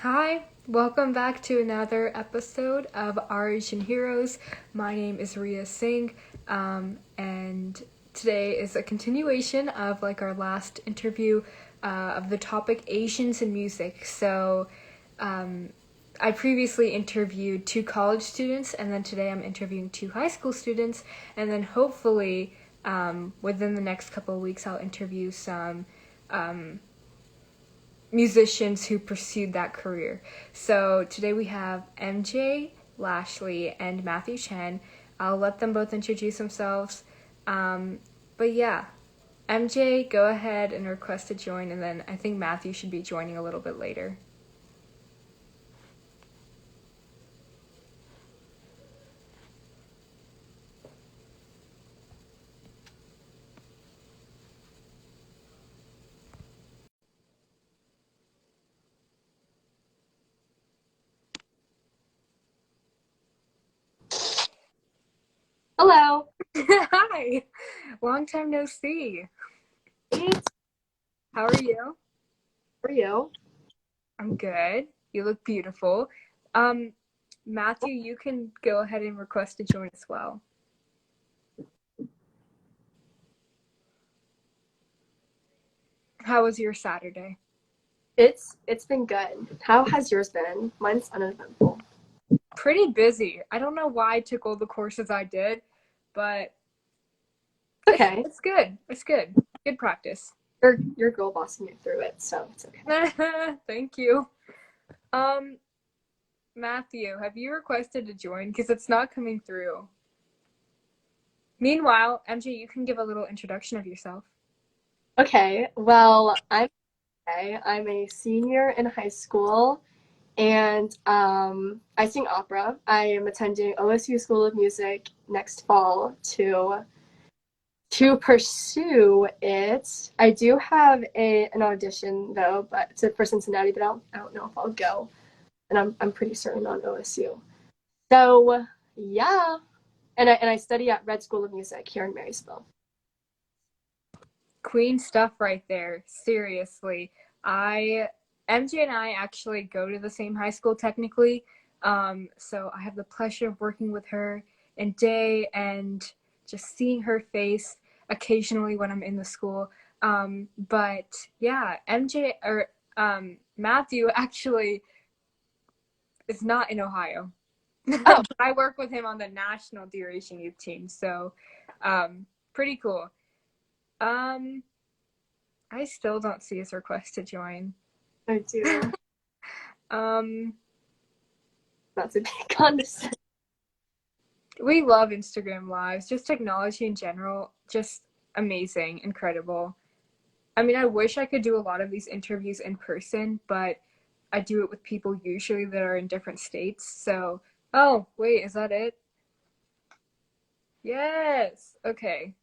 Hi, welcome back to another episode of Our Asian Heroes. My name is Ria Singh, and today is a continuation of our last interview of the topic Asians in music. I previously interviewed two college students, and then today I'm interviewing two high school students, and then hopefully within the next couple of weeks I'll interview some musicians who pursued that career. So today we have MJ Lashley and Matthew Chen. I'll let them both introduce themselves. But yeah, MJ, go ahead and request to join, and then I think Matthew should be joining a little bit later. Hello. Hi, long time no see. Thanks. How are you? How are you? I'm good. You look beautiful. Um, Matthew, you can go ahead and request to join as well. How was your Saturday? It's been good. How has yours been? Mine's uneventful. Pretty busy. I don't know why I took all the courses I did, but it's Okay. it's good. It's good. Good practice. You're girl bossing me through it, so it's okay. Thank you. Um, Matthew, have you requested to join? Because it's not coming through. Meanwhile, MJ, you can give a little introduction of yourself. Okay. Well, I'm a senior in high school, and I sing opera. I am attending OSU School of Music next fall to pursue it. I do have an audition though, but it's for Cincinnati, but I don't know if I'll go, and I'm pretty certain on OSU. So yeah, and I study at Red School of Music here in Marysville. Queen stuff right there. Seriously. I MJ and I actually go to the same high school technically. So I have the pleasure of working with her in day and just seeing her face occasionally when I'm in the school. But yeah, MJ or Matthew actually is not in Ohio. Oh, I work with him on the national duration youth team. So pretty cool. Um I still don't see his request to join. I do. Um, That's a big condescending. we love Instagram Lives, just technology in general, just amazing, incredible. I mean, I wish I could do a lot of these interviews in person, but I do it with people usually that are in different states. So, oh, wait, is that it? Yes. Okay.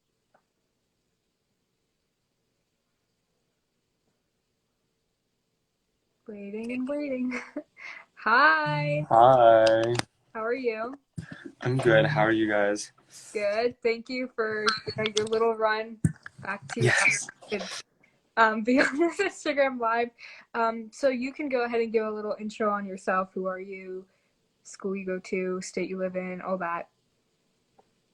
Waiting and waiting. Hi. Hi, How are you? I'm good. How are you guys? Good. Thank you for your little run back to Yes. be on this Instagram live. So you can go ahead and give a little intro on yourself. Who are you? School you go to? State you live in? All that.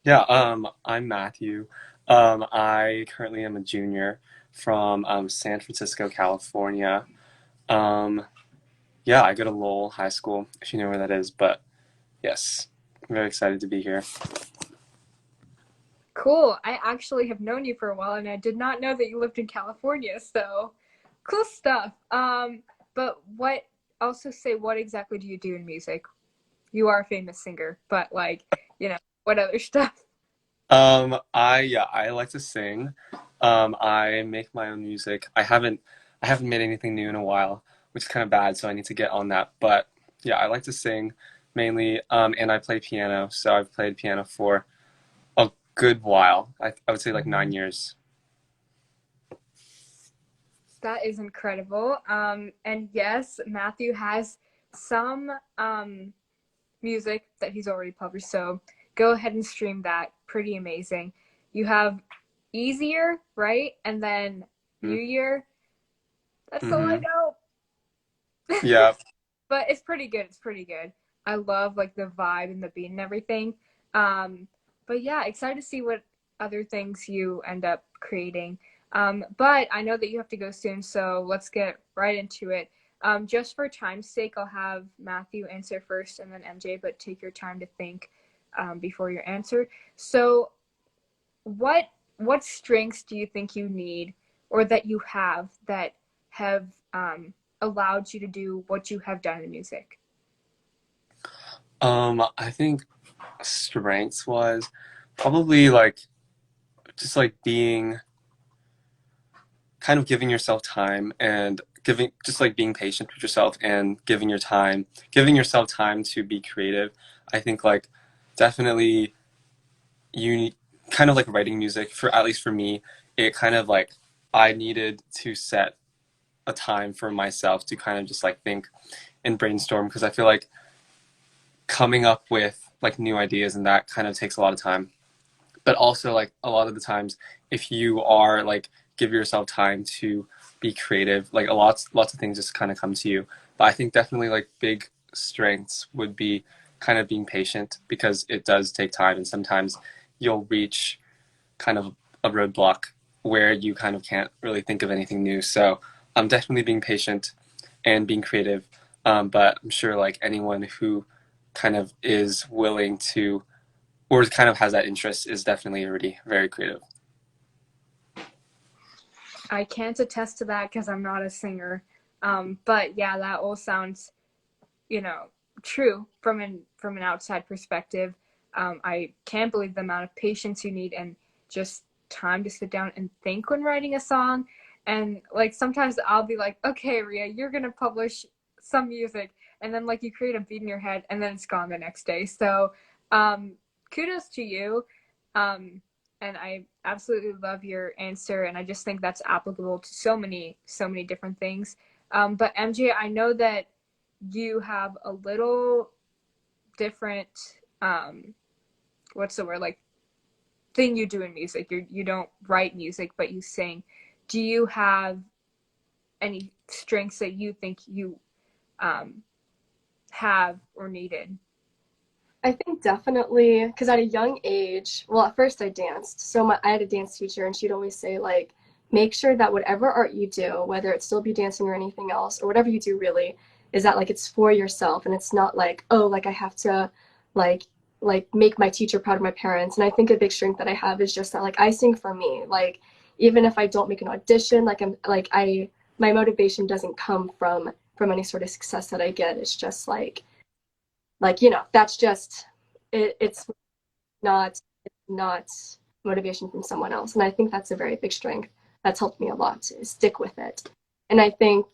Yeah, I'm Matthew. I currently am a junior from San Francisco, California. Um, yeah, I go to Lowell High School, if you know where that is, but yes, I'm very excited to be here. Cool. I actually have known you for a while, and I did not know that you lived in California. So cool stuff. But what? Also say what exactly do you do in music? You are a famous singer, but what other stuff? I like to sing. I make my own music. I haven't made anything new in a while, which is kind of bad, so I need to get on that. But yeah, I like to sing mainly, and I play piano. So I've played piano for a good while. I would say like 9 years. That is incredible. And yes, Matthew has some music that he's already published. So go ahead and stream that. Pretty amazing. You have Easier, right? And then New Year. That's all I Mm-hmm. know. Yeah. but it's pretty good. It's pretty good. I love like the vibe and the beat and everything. Um, but yeah, excited to see what other things you end up creating. But I know that you have to go soon, so let's get right into it. Just for time's sake, I'll have Matthew answer first and then MJ, but take your time to think before your answer. So, what what strengths do you think you need or that you have that have allowed you to do what you have done in music? I think strengths was probably like just like being kind of giving yourself time and giving just like being patient with yourself and giving yourself time to be creative. I think like definitely you need kind of like writing music for at least for me, it kind of like I needed to set a time for myself to kind of just like think and brainstorm because I feel like coming up with like new ideas and that kind of takes a lot of time. But also like a lot of the times if you are like give yourself time to be creative, like a lots of things just kind of come to you. But I think definitely like big strengths would be kind of being patient because it does take time and sometimes you'll reach kind of a roadblock where you kind of can't really think of anything new. So I'm definitely being patient and being creative. But I'm sure like anyone who kind of is willing to or kind of has that interest is definitely already very creative. I can't attest to that because I'm not a singer. But yeah, that all sounds, you know, true from an outside perspective. I can't believe the amount of patience you need and just time to sit down and think when writing a song. And like sometimes I'll be like, okay, Ria, you're gonna publish some music, and then like you create a beat in your head, and then it's gone the next day. So um, kudos to you. Um, and I absolutely love your answer, and I just think that's applicable to so many different things. But MJ, I know that you have a little different what's the word, like, thing you do in music. You don't write music but you sing. Do you have any strengths that you think you um have or needed? I think definitely because at a young age, well, at first I danced. So I had a dance teacher, and she'd always say, like, make sure that whatever art you do, whether it still be dancing or anything else, or whatever you do really, is that like it's for yourself, and it's not like, oh, like I have to, like, make my teacher proud of my parents. And I think a big strength that I have is just that, like, I sing for me. Like, even if I don't make an audition, like my motivation doesn't come from any sort of success that I get. It's just that's just it's not motivation from someone else. And I think that's a very big strength that's helped me a lot to stick with it. And I think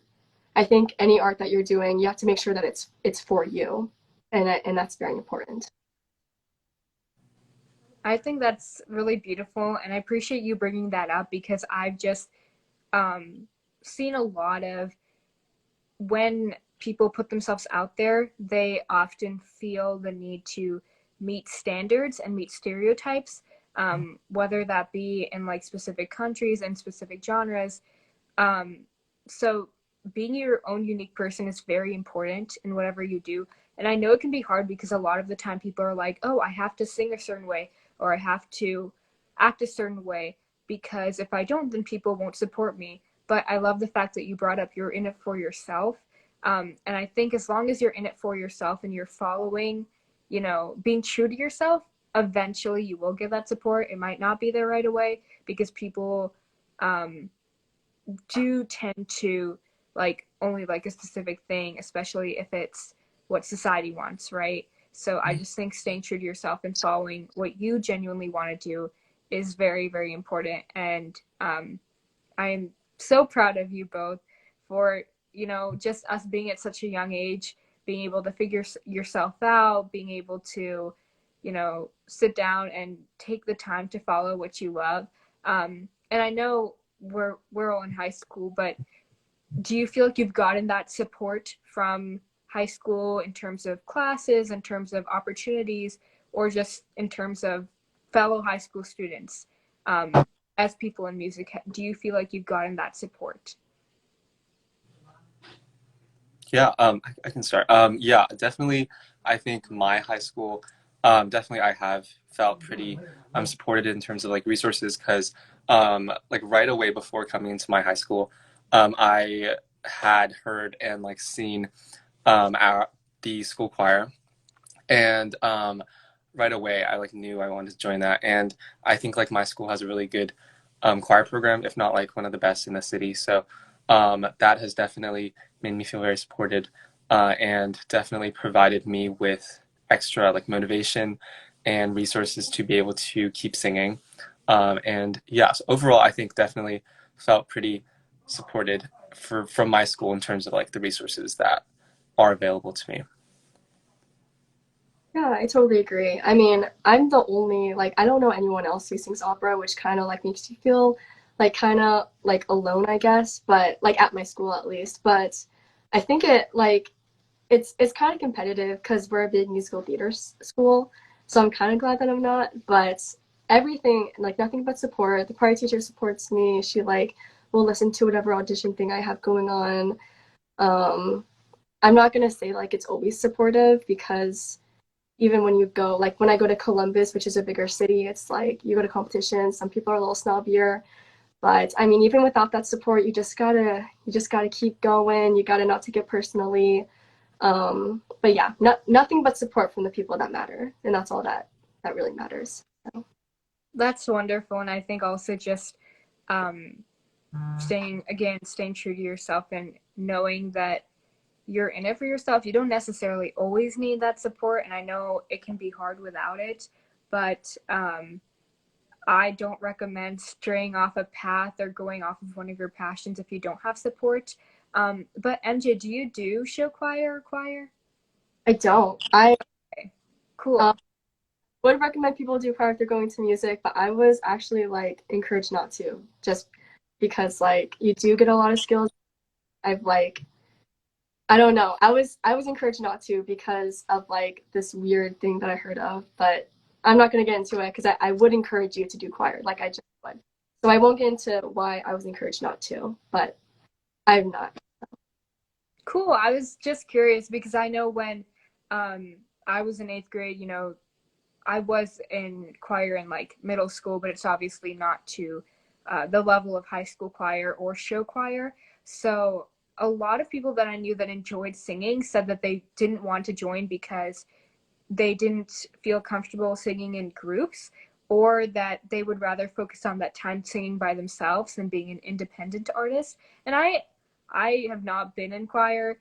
any art that you're doing, you have to make sure that it's for you, and that's very important. I think that's really beautiful, and I appreciate you bringing that up because I've just um seen a lot of when people put themselves out there, they often feel the need to meet standards and meet stereotypes, whether that be in like specific countries and specific genres. Um, so being your own unique person is very important in whatever you do. And I know it can be hard because a lot of the time people are like, oh, I have to sing a certain way or I have to act a certain way because if I don't, then people won't support me. But I love the fact that you brought up you're in it for yourself. And I think as long as you're in it for yourself and you're following, being true to yourself, eventually you will get that support. It might not be there right away because people um, do tend to like only like a specific thing, especially if it's what society wants, right? So I just think staying true to yourself and following what you genuinely want to do is very, very important. And I'm so proud of you both for, just us being at such a young age, being able to figure yourself out, being able to, sit down and take the time to follow what you love. And I know we're all in high school, but do you feel like you've gotten that support from high school in terms of classes, in terms of opportunities, or just in terms of fellow high school students? As people in music, do you feel like you've gotten that support? Yeah, I can start. Yeah, definitely. I think my high school, definitely I have felt pretty supported in terms of like resources because like right away before coming into my high school, I had heard and like seen our the school choir, and right away I like knew I wanted to join that, and I think like my school has a really good choir program, if not like one of the best in the city. So that has definitely made me feel very supported, and definitely provided me with extra like motivation and resources to be able to keep singing. And yeah, so overall, I think definitely felt pretty supported from my school in terms of like the resources that are available to me. Yeah, I totally agree. I mean, I'm the only, like, I don't know anyone else who sings opera, which kind of like makes you feel like kind of like alone, I guess, but like at my school at least. But I think it's kind of competitive because we're a big musical theater school, so I'm kind of glad that I'm not. But everything, like nothing but support. The choir teacher supports me. She like will listen to whatever audition thing I have going on. Um, I'm not gonna say like it's always supportive because even when you go, like when I go to Columbus, which is a bigger city, it's like you go to competitions, some people are a little snobbier. But I mean, even without that support, you just gotta keep going. You gotta not take it personally. But yeah, nothing but support from the people that matter, and that's all that really matters. So, That's wonderful, and I think also just um, staying true to yourself and knowing that you're in it for yourself. You don't necessarily always need that support, and I know it can be hard without it, but I don't recommend straying off a path or going off of one of your passions if you don't have support. But MJ, do you do show choir or choir? I don't. I Okay, um, cool. would recommend people do choir if they're going to music, but I was actually like encouraged not to, just because like you do get a lot of skills. I've like I don't know. I was encouraged not to because of like this weird thing that I heard of, but I'm not gonna get into it because I would encourage you to do choir, like I just would. So I won't get into why I was encouraged not to, but I'm not. Cool. I was just curious because I know when um, I was in eighth grade, I was in choir in like middle school, but it's obviously not to the level of high school choir or show choir. So a lot of people that I knew that enjoyed singing said that they didn't want to join because they didn't feel comfortable singing in groups, or that they would rather focus on that time singing by themselves than being an independent artist. And I have not been in choir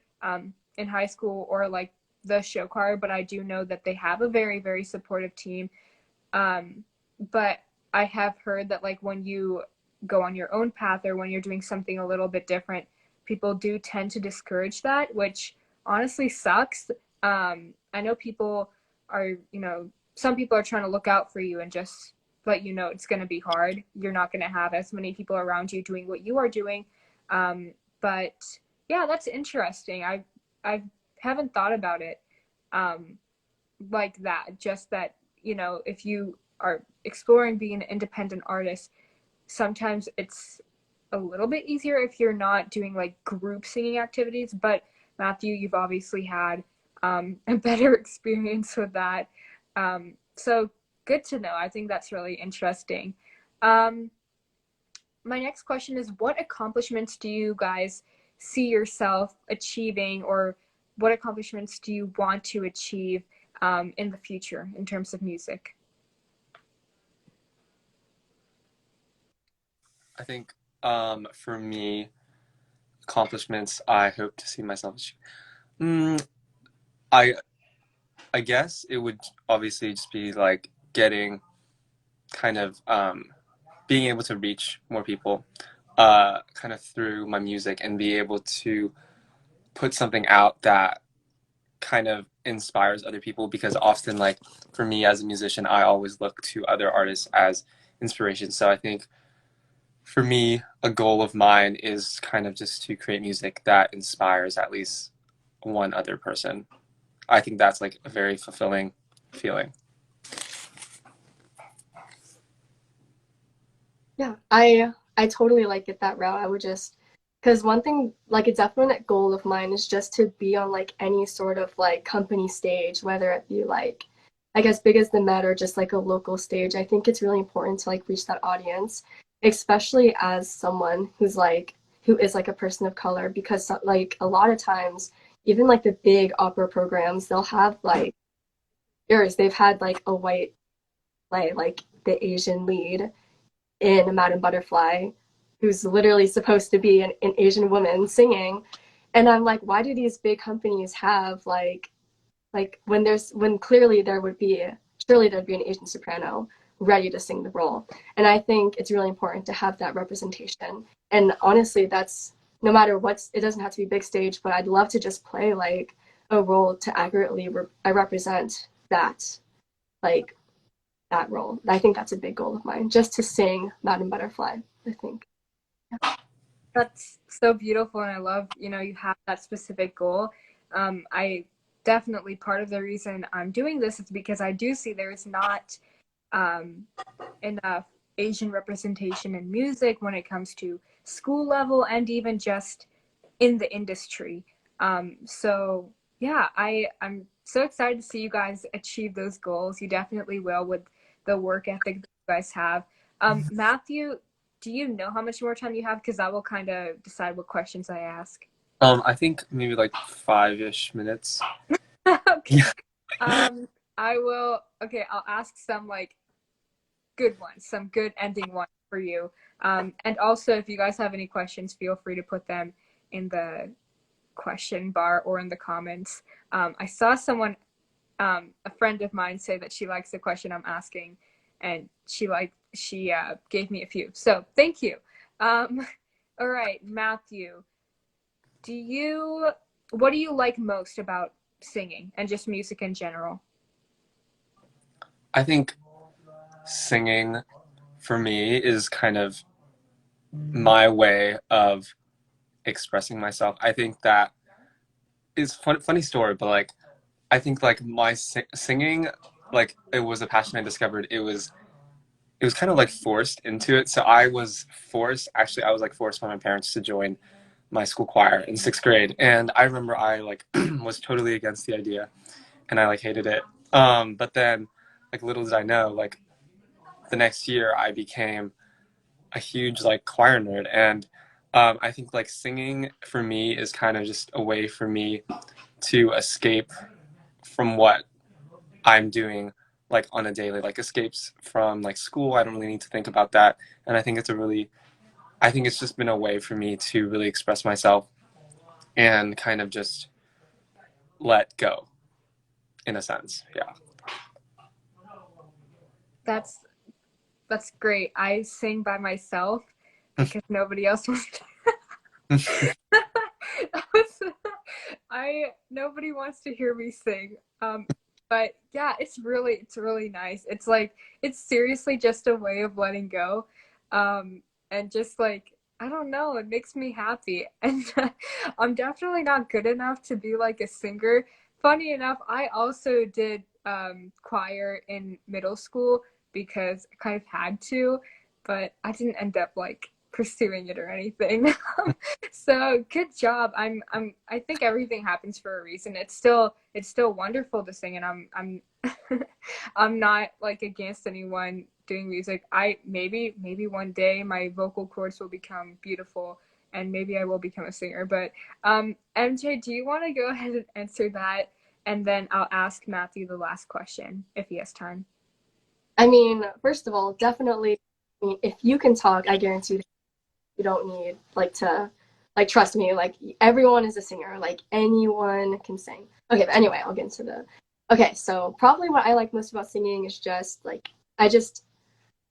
in high school or like the show choir, but I do know that they have a very, very supportive team. um, but I have heard that like when you go on your own path or when you're doing something a little bit different, people do tend to discourage that, which honestly sucks. I know people are, some people are trying to look out for you and just let you know it's going to be hard. You're not going to have as many people around you doing what you are doing. But yeah, that's interesting. I haven't thought about it. Um, like that, just that, if you are exploring being an independent artist, sometimes it's a little bit easier if you're not doing like group singing activities. But Matthew, you've obviously had a better experience with that, so good to know. I think that's really interesting. um, my next question is, what accomplishments do you guys see yourself achieving, or what accomplishments do you want to achieve in the future in terms of music? I think for me, accomplishments I hope to see myself achieve. Mm, I I guess it would obviously just be like getting kind of being able to reach more people, kind of through my music and be able to put something out that kind of inspires other people, because often like for me as a musician I always look to other artists as inspiration. So I think for me a goal of mine is kind of just to create music that inspires at least one other person. I think that's like a very fulfilling feeling. Yeah, I totally like it that route. I would just Because one thing, like a definite goal of mine is just to be on like any sort of like company stage, whether it be like, I guess, big as the Met or just like a local stage. I think it's really important to like reach that audience, especially as someone who is like a person of color, because like a lot of times, even like the big opera programs, they'll have like years they've had like a white play, like the Asian lead in Madame Butterfly, who's literally supposed to be an Asian woman singing. And I'm like, why do these big companies have when clearly there would be surely there'd be an Asian soprano ready to sing the role. And I think it's really important to have that representation. And honestly, that's no matter what, it doesn't have to be big stage, but I'd love to just play like a role to accurately I represent like that role. I think that's a big goal of mine, just to sing Madame Butterfly, I think. That's so beautiful, and I love, you have that specific goal. I definitely, part of the reason I'm doing this is because I do see there is not um, enough Asian representation in music when it comes to school level and even just in the industry. So yeah, I'm so excited to see you guys achieve those goals. You definitely will with the work ethic that you guys have. Matthew, do you know how much more time you have? Because that will kind of decide what questions I ask. I think maybe like 5-ish minutes. Okay. Yeah. I will. Okay, I'll ask some like good ones, some good ending ones for you. And also, if you guys have any questions, feel free to put them in the question bar or in the comments. I saw someone, a friend of mine, say that she likes the question I'm asking, and she gave me a few. So thank you. All right, Matthew, do you what do you like most about singing and just music in general? I think singing for me is kind of my way of expressing myself. I think that is funny story, but like I think like my singing, like it was a passion I discovered. It was kind of like forced into it. So I was forced. Actually, I was like forced by my parents to join my school choir in 6th grade, and I remember I like was totally against the idea, and I like hated it. But then, like little did I know, like the next year I became a huge like choir nerd, and I think like singing for me is kind of just a way for me to escape from what I'm doing like on a daily, like escapes from like school. I don't really need to think about that, and I think it's just been a way for me to really express myself and kind of just let go in a sense. Yeah. That's that's great. I sing by myself because nobody else wants to. I nobody wants to hear me sing. But yeah, it's really nice. It's like it's seriously just a way of letting go. And just like I don't know, it makes me happy. And I'm definitely not good enough to be like a singer. Funny enough, I also did choir in middle school because I kind of had to, but I didn't end up like pursuing it or anything. So good job. I think everything happens for a reason. It's still wonderful to sing, and I'm I'm not like against anyone doing music. I maybe one day my vocal cords will become beautiful and maybe I will become a singer. But MJ, do you want to go ahead and answer that, and then I'll ask Matthew the last question if he has time. I mean, first of all, definitely, I mean, if you can talk, I guarantee you don't need like to like trust me, like everyone is a singer, like anyone can sing. Okay, but anyway, I'll get into the okay, so probably what I like most about singing is just like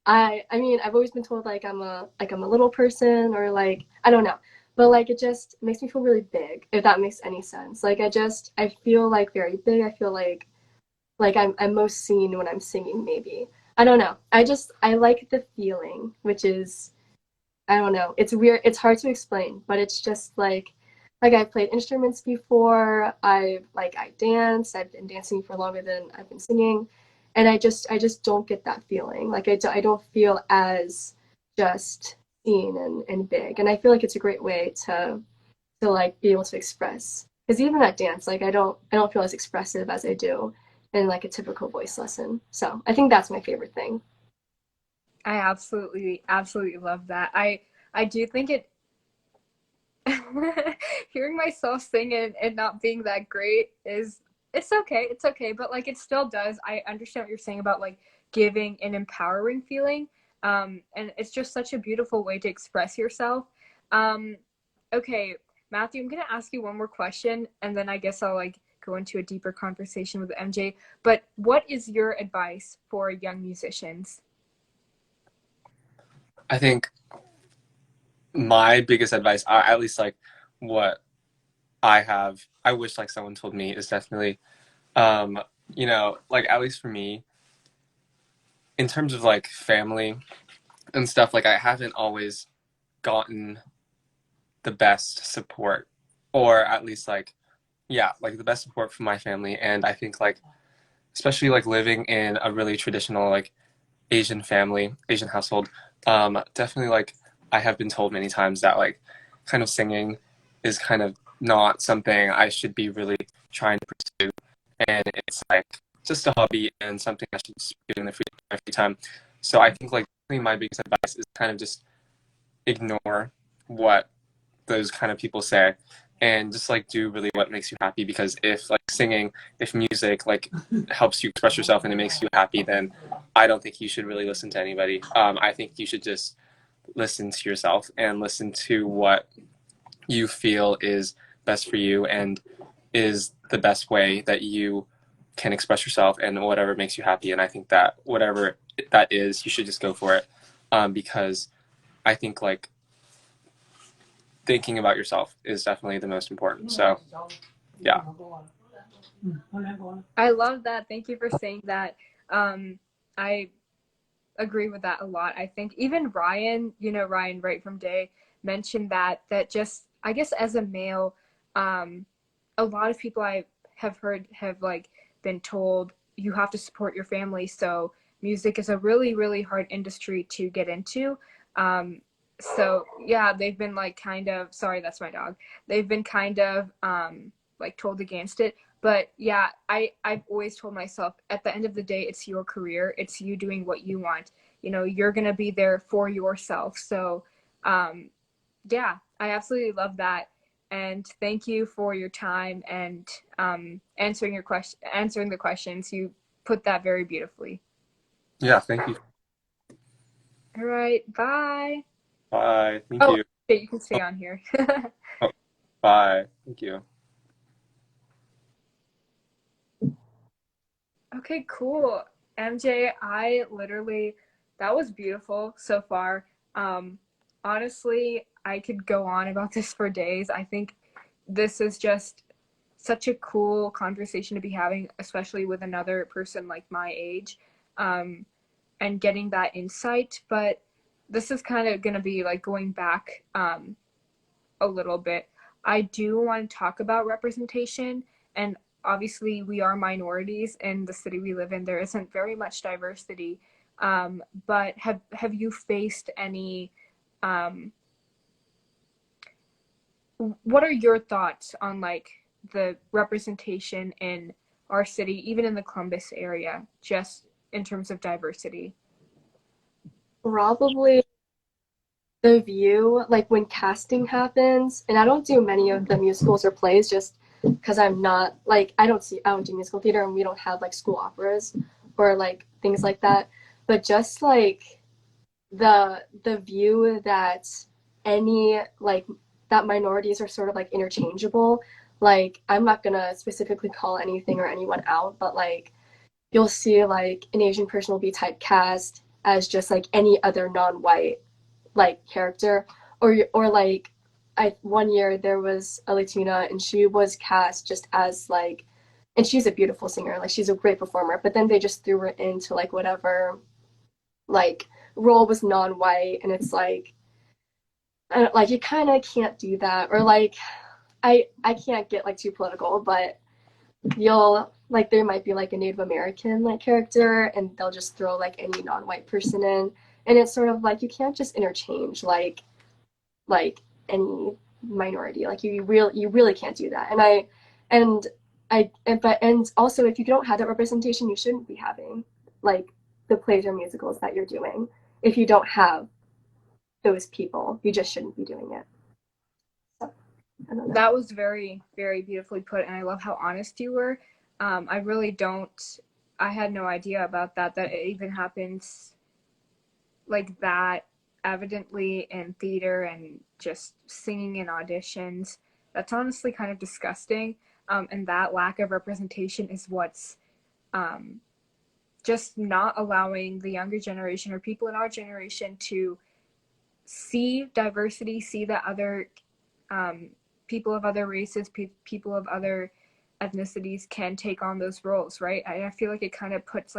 I mean, I've always been told like I'm a little person or like I don't know. But like it just makes me feel really big, if that makes any sense. Like I feel like very big. I feel like I'm most seen when I'm singing maybe. I don't know. I like the feeling, which is I don't know. It's weird. It's hard to explain, but it's just like I've played instruments before. I dance. I've been dancing for longer than I've been singing, and I just don't get that feeling. Like I don't feel as just seen and big. And I feel like it's a great way to like be able to express. Because even at dance, like I don't feel as expressive as I do in like a typical voice lesson. So I think that's my favorite thing. I absolutely love that. I do think it hearing myself sing and not being that great is it's okay. It's okay, but like it still does. I understand what you're saying about like giving an empowering feeling. And it's just such a beautiful way to express yourself. Um, okay, Matthew, I'm gonna ask you one more question, and then I guess I'll like go into a deeper conversation with MJ. But what is your advice for young musicians? I think my biggest advice, at least like what I wish like someone told me is definitely, um, like at least for me, in terms of like family and stuff, like I haven't always gotten the best support, or at least like, yeah, like the best support from my family. And I think like, especially like living in a really traditional like Asian family, Asian household, definitely like I have been told many times that like kind of singing is kind of not something I should be really trying to pursue, and it's like just a hobby and something I should just do in my free time. So I think like my biggest advice is kind of just ignore what those kind of people say and just like do really what makes you happy, because if like singing, if music like helps you express yourself and it makes you happy, then I don't think you should really listen to anybody. I think you should just listen to yourself and listen to what you feel is best for you and is the best way that you can express yourself and whatever makes you happy. And I think that whatever that is, you should just go for it, because I think like thinking about yourself is definitely the most important. So yeah. I love that. Thank you for saying that. I agree with that a lot. I think even Ryan, Ryan right from Day mentioned that just I guess as a male, um, a lot of people I have heard have like been told you have to support your family. So music is a really hard industry to get into. So yeah, they've been like kind of sorry, that's my dog. They've been kind of like told against it. But yeah, I've always told myself at the end of the day, it's your career. It's you doing what you want. You're gonna be there for yourself. So um, yeah, I absolutely love that. And thank you for your time and answering the questions. You put that very beautifully. Yeah, thank you. All right, bye. Bye. Thank Oh, you. okay, you can stay on here. Oh, bye. Thank you. Okay, cool. MJ, that was beautiful so far. Um, Honestly, I could go on about this for days. I think this is just such a cool conversation to be having, especially with another person like my age, um, and getting that insight. But this is kind of going to be like going back a little bit. I do want to talk about representation, and obviously, we are minorities in the city we live in. There isn't very much diversity. But have you faced any? Um, what are your thoughts on like the representation in our city, even in the Columbus area, just in terms of diversity? Probably the view, like when casting happens, and I don't do many of the musicals or plays just because I'm not like I don't do musical theater and we don't have like school operas or like things like that. But just like the view that any like that minorities are sort of like interchangeable. Like I'm not gonna specifically call anything or anyone out, but like you'll see like an Asian person will be typecast as just like any other non-white like character, or like I one year there was a Latina and she was cast just as like, and she's a beautiful singer, like she's a great performer, but then they just threw her into like whatever like role was non-white, and it's like I don't, like you kind of can't do that, or like I can't get like too political, but you'll like there might be like a Native American like character and they'll just throw like any non-white person in, And it's sort of like you can't just interchange like any minority. Like you really can't do that. And and also if you don't have that representation, you shouldn't be having like the plays or musicals that you're doing. If you don't have those people, you just shouldn't be doing it. So I don't know. That was very, very beautifully put, and I love how honest you were. I really don't. I had no idea about that. That it even happens like that evidently in theater and just singing in auditions. That's honestly kind of disgusting. And that lack of representation is what's just not allowing the younger generation or people in our generation to see diversity, see that other people of other races, people of other ethnicities can take on those roles, right? I feel like it kind of puts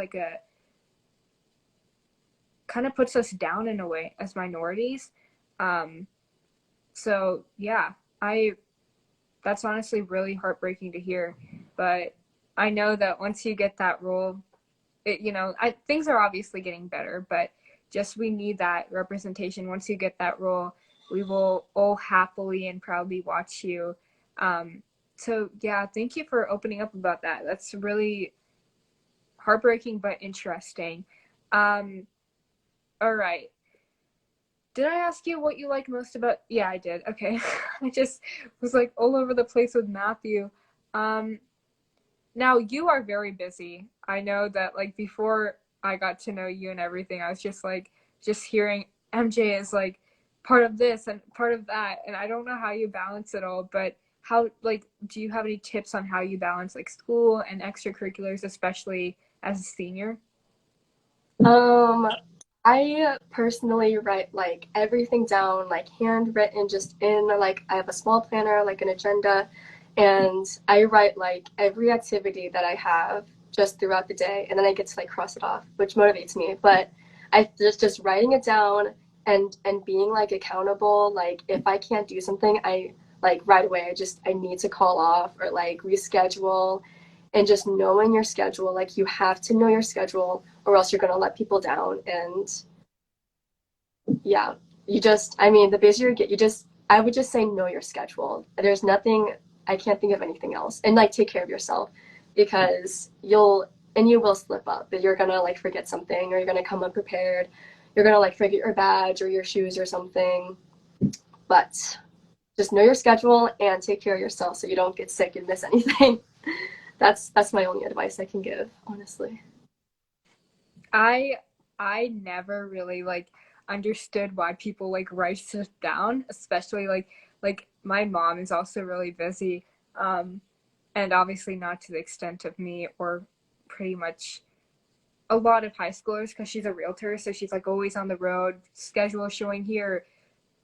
us down in a way as minorities. Um, so yeah, I that's honestly really heartbreaking to hear, but I know that once you get that role, things are obviously getting better, but just we need that representation. Once you get that role, we will all happily and proudly watch you. So yeah, thank you for opening up about that. That's really heartbreaking but interesting. Um, all right. Did I ask you what you like most about? Yeah, I did. Okay. I just was like all over the place with Matthew. Um, Now you are very busy. I know that like before I got to know you and everything, I was just hearing MJ is like part of this and part of that, and I don't know how you balance it all, but how like do you have any tips on how you balance like school and extracurriculars, especially as a senior? Um, I personally write like everything down, like handwritten, just in like I have a small planner, like an agenda, and I write like every activity that I have just throughout the day, and then I get to like cross it off, which motivates me. But I just writing it down and being like accountable. Like if I can't do something, I like right away I need to call off or like reschedule, and just knowing your schedule. Like you have to know your schedule or else you're going to let people down. And yeah, I mean, the busier you get, I would just say know your schedule. There's nothing, I can't think of anything else. And like take care of yourself because you will slip up, but you're going to like forget something or you're going to come unprepared. You're going to like forget your badge or your shoes or something. But just know your schedule and take care of yourself so you don't get sick and miss anything. That's my only advice I can give, honestly. I I never really like understood why people like write stuff down, especially like my mom is also really busy. Um and obviously not to the extent of me or pretty much a lot of high schoolers because she's a realtor, so she's like always on the road, schedule showing here,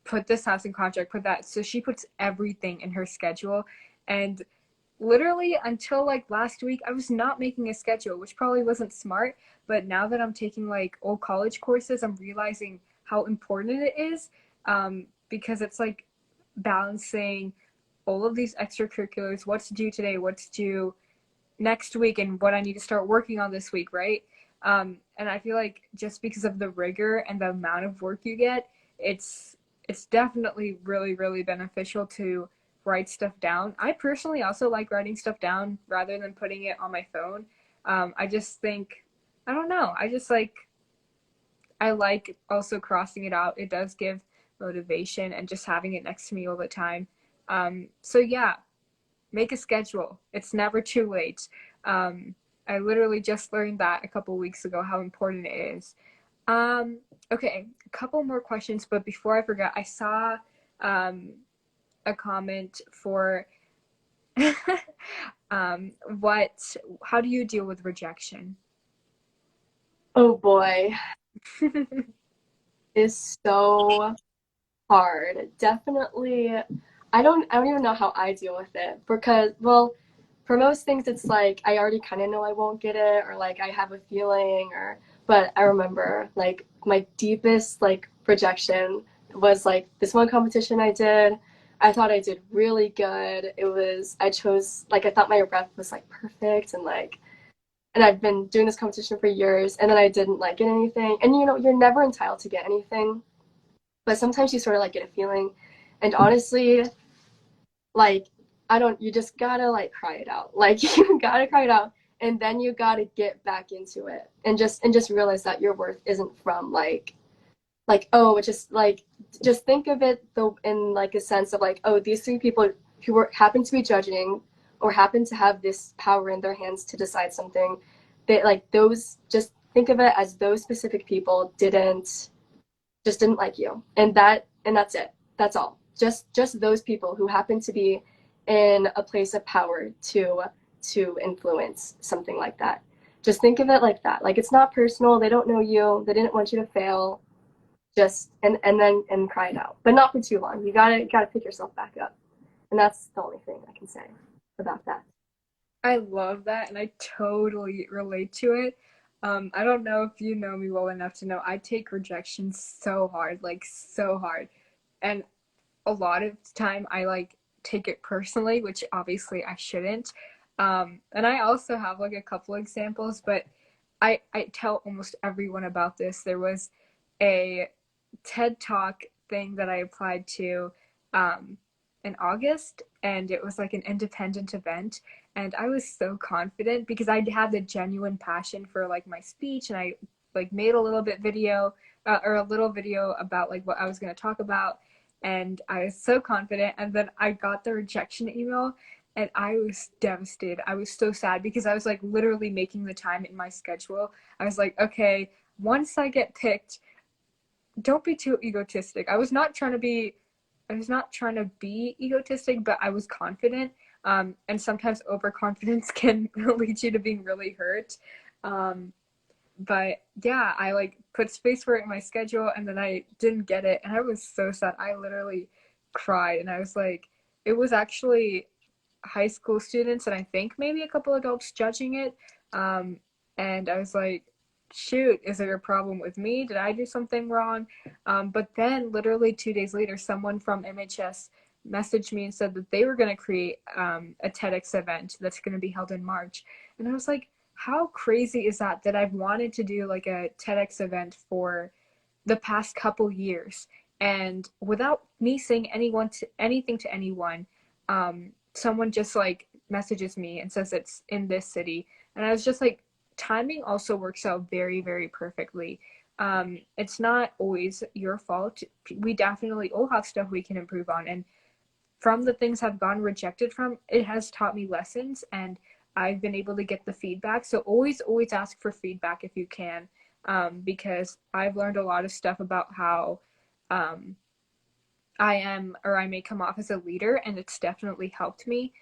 put this house in contract, put that. So she puts everything in her schedule. And literally until like last week, I was not making a schedule, which probably wasn't smart. But now that I'm taking like old college courses, I'm realizing how important it is, because it's like balancing all of these extracurriculars, what's due today, what's due next week, and what I need to start working on this week, right? And I feel like just because of the rigor and the amount of work you get, it's it's definitely really, really beneficial to write stuff down. I personally also like writing stuff down rather than putting it on my phone. I just think, I don't know, I like also crossing it out. It does give motivation and just having it next to me all the time. So yeah, make a schedule. It's never too late. Um, I literally just learned that a couple weeks ago how important it is. Um, okay, a couple more questions, but before I forget, I saw um, a comment for what how do you deal with rejection? Oh boy, is so hard. Definitely, I don't even know how I deal with it because, well, for most things it's like I already kind of know I won't get it or like I have a feeling or but I remember like my deepest like rejection was like this one competition I did. I thought I did really good. I chose like I thought my rep was like perfect and I've been doing this competition for years, and then I didn't like get anything. And you know, you're never entitled to get anything, but sometimes you sort of like get a feeling. And honestly, like I don't, you just gotta like cry it out. Like you gotta cry it out, and then you gotta get back into it, and just realize that your worth isn't from oh, it's just like just think of it though in like a sense of like, oh, these three people who happen to be judging or happen to have this power in their hands to decide something, they like those, just think of it as those specific people didn't like you, and that's it. That's all. Just those people who happen to be in a place of power to influence something like that. Just think of it like that. Like it's not personal. They don't know you. They didn't want you to fail. Just and then and cry it out, but not for too long. You gotta pick yourself back up, and that's the only thing I can say about that. I love that, and I totally relate to it. I don't know if you know me well enough to know I take rejection so hard, like so hard. And a lot of the time I like take it personally, which obviously I shouldn't. And I also have like a couple examples, but I tell almost everyone about this. There was a TED Talk thing that I applied to um, in August, and it was like an independent event. And I was so confident because I had the genuine passion for like my speech, and I like made a little bit video or a little video about like what I was going to talk about. And I was so confident. And then I got the rejection email, and I was devastated. I was so sad because I was like literally making the time in my schedule. I was like, okay, once I get picked, don't be too egotistic. I was not trying to be egotistic, but I was confident. And sometimes overconfidence can lead you to being really hurt. Um, but yeah, I like put space for it in my schedule, and then I didn't get it, and I was so sad. I literally cried, and I was like, it was actually high school students and I think maybe a couple adults judging it. Um, and I was like, shoot, is there a problem with me? Did I do something wrong? But then, literally 2 days later, someone from MHS messaged me and said that they were going to create a TEDx event that's going to be held in March. And I was like, how crazy is that? That I've wanted to do like a TEDx event for the past couple years. And without me saying anything to anyone, someone just like messages me and says it's in this city. And I was just like, timing also works out very, very perfectly. It's not always your fault. We definitely all have stuff we can improve on. And from the things I've gotten rejected from, it has taught me lessons, and I've been able to get the feedback. So always, always ask for feedback if you can, because I've learned a lot of stuff about how um, I am or I may come off as a leader, and it's definitely helped me.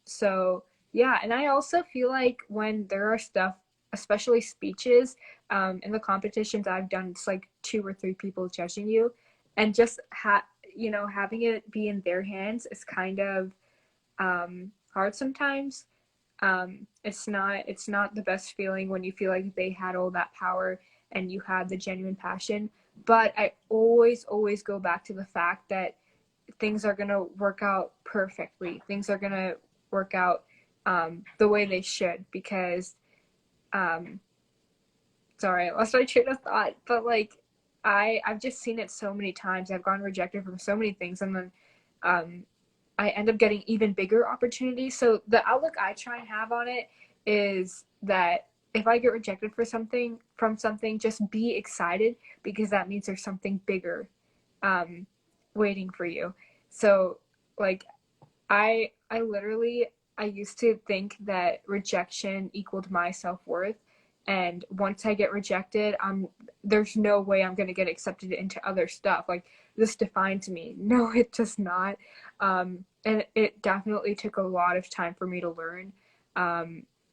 So yeah, and I also feel like when there are stuff, especially speeches, in the competitions I've done, it's like two or three people judging you, and just having it be in their hands is kind of hard sometimes. It's not the best feeling when you feel like they had all that power and you had the genuine passion. But I always, always go back to the fact that things are gonna work out perfectly. Things are gonna work out the way they should, because um, sorry, I lost my train of thought. But like I've just seen it so many times. I've gotten rejected from so many things, and then um, I end up getting even bigger opportunities. So the outlook I try and have on it is that if I get rejected for something from something, just be excited, because that means there's something bigger um, waiting for you. So like I literally I used to think that rejection equaled my self-worth, and once I get rejected, there's no way I'm going to get accepted into other stuff. Like this defines me. No, it does not. And it definitely took a lot of time for me to learn.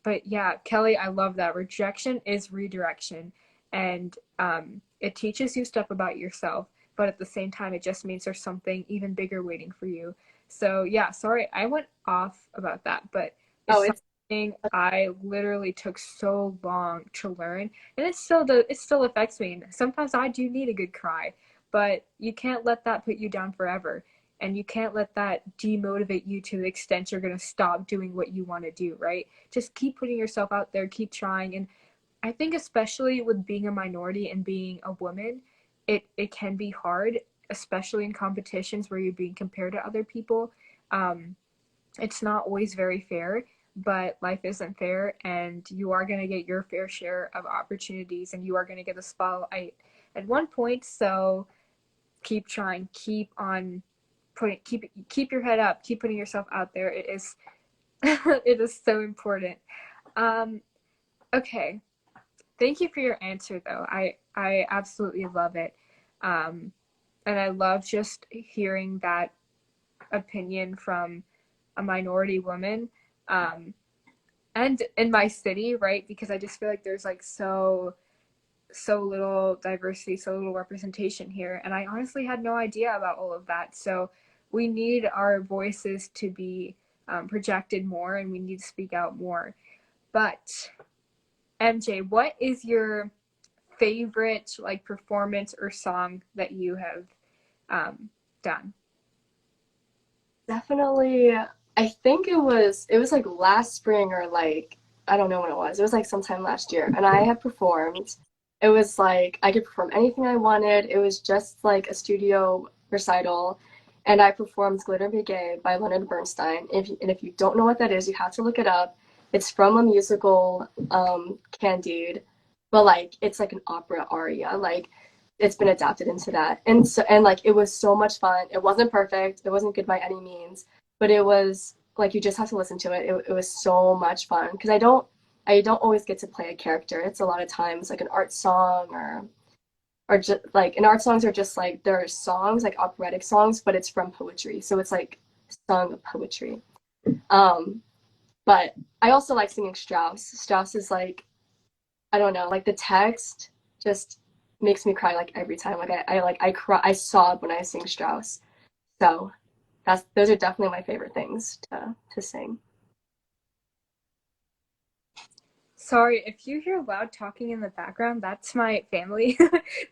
But yeah, Kelly, I love that. Rejection is redirection, and it teaches you stuff about yourself, but at the same time, it just means there's something even bigger waiting for you. So yeah, sorry, I went off about that, but Oh, it's it's something I literally took so long to learn, and it still affects me. And sometimes I do need a good cry, but you can't let that put you down forever. and you can't let that demotivate you to the extent you're going to stop doing what you want to do, right? Just keep putting yourself out there, keep trying. And I think especially with being a minority and being a woman, it can be hard, especially in competitions where you're being compared to other people. um, it's not always very fair, but life isn't fair, and you are going to get your fair share of opportunities, and you are going to get a spotlight at one point. So keep trying, keep on putting, keep your head up, keep putting yourself out there. It is it is so important. um okay, thank you for your answer though. I absolutely love it. um and I love just hearing that opinion from a minority woman. um and in my city, right? Because I just feel like there's like so little diversity, so little representation here, and I honestly had no idea about all of that. So we need our voices to be projected more, and we need to speak out more. But MJ, what is your favorite like performance or song that you have done? Definitely, I think it was like last spring or like I don't know when it was. It was like sometime last year, and I had performed. It was like I could perform anything I wanted. It was just like a studio recital, and I performed "Glitter Be Gay" by Leonard Bernstein. If you don't know what that is, you have to look it up. It's from a musical, Candide, but like it's like an opera aria. Like it's been adapted into that. And like it was so much fun. It wasn't perfect. It wasn't good by any means, but it was like you just have to listen to it. It was so much fun because I don't always get to play a character. It's a lot of times like an art song or just like and art songs are just like there are songs like operatic songs, but it's from poetry. So it's like sung poetry. Um but I also like singing Strauss. Strauss is like I don't know, like the text just makes me cry like every time. Like I cry, I sob when I sing Strauss. So those are definitely my favorite things to sing. Sorry if you hear loud talking in the background, that's my family.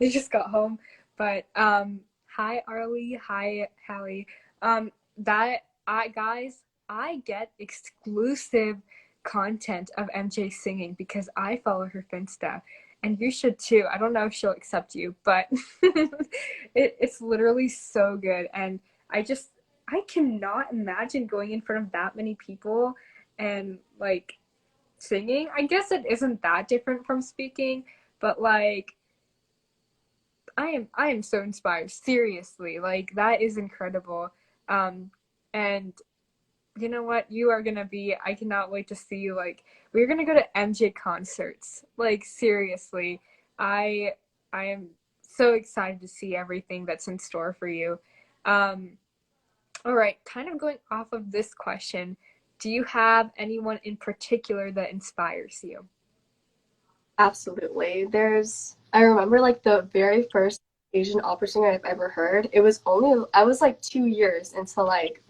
They just got home. But hi Arlie, hi Hallie. That I guys, I get exclusive content of MJ singing because I follow her Finsta. And you should too. I don't know if she'll accept you, but it's literally so good. And I cannot imagine going in front of that many people and like singing. I guess it isn't that different from speaking, but like I am so inspired. Seriously, like that is incredible. And you know what? You are gonna be. I cannot wait to see you. Like we're gonna go to MJ concerts. Like seriously, I I am so excited to see everything that's in store for you. Um, all right, kind of going off of this question, do you have anyone in particular that inspires you? Absolutely. I remember like the very first Asian opera singer I've ever heard. I was like 2 years into like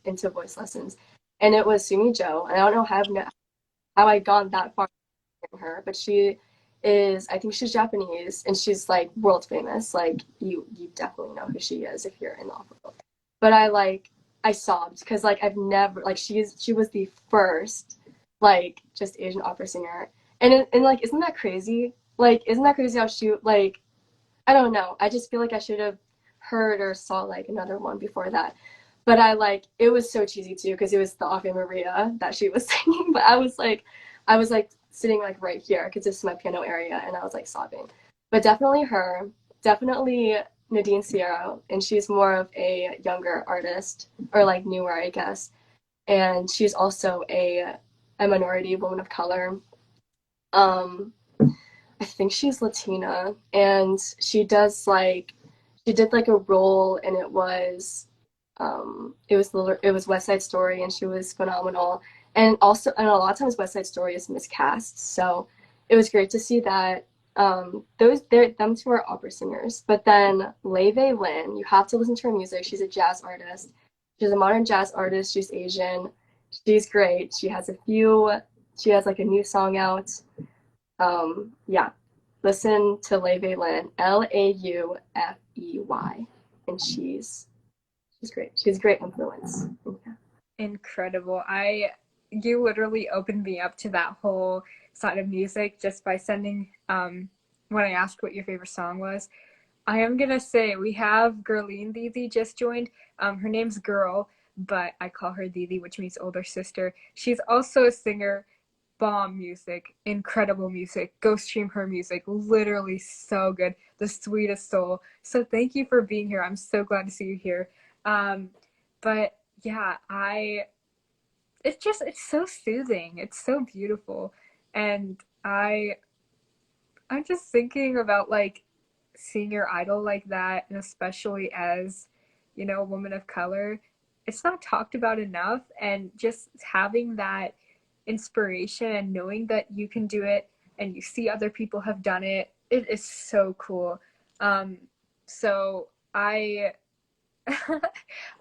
into voice lessons, and it was Sumi Jo. And I don't know how I gone that far from her, but I think she's Japanese, and she's like world famous. Like you definitely know who she is if you're in the opera world. But I sobbed because like I've never like she was the first like just Asian opera singer, and like isn't that crazy? Like isn't that crazy how she like I don't know. I just feel like I should have heard or saw like another one before that. But it was so cheesy too because it was the Ave Maria that she was singing. But I was like sitting like right here because this is my piano area, and I was like sobbing. But definitely her, definitely Nadine Sierra, and she's more of a younger artist or like newer, I guess. And she's also a minority woman of color. Um, I think she's Latina, and she did like a role, and it was West Side Story, and she was phenomenal. And a lot of times West Side Story is miscast, so it was great to see that. Them two are opera singers, but then Leve Lin, you have to listen to her music. She's a jazz artist. She's a modern jazz artist. She's Asian. She's great. She has like a new song out. Yeah, listen to Leve Lin, Laufey, and she's She's great. She's a great influence. Yeah. Incredible. You literally opened me up to that whole side of music just by sending when I asked what your favorite song was. I am gonna say we have Girleen Didi just joined. Her name's Girl, but I call her Didi, which means older sister. She's also a singer. Bomb music, incredible music. Go stream her music. Literally so good. The sweetest soul. So thank you for being here. I'm so glad to see you here. But yeah, it's so soothing. It's so beautiful. And I'm just thinking about like seeing your idol like that, and especially as, a woman of color, it's not talked about enough. And just having that inspiration and knowing that you can do it and you see other people have done it, it is so cool. So I,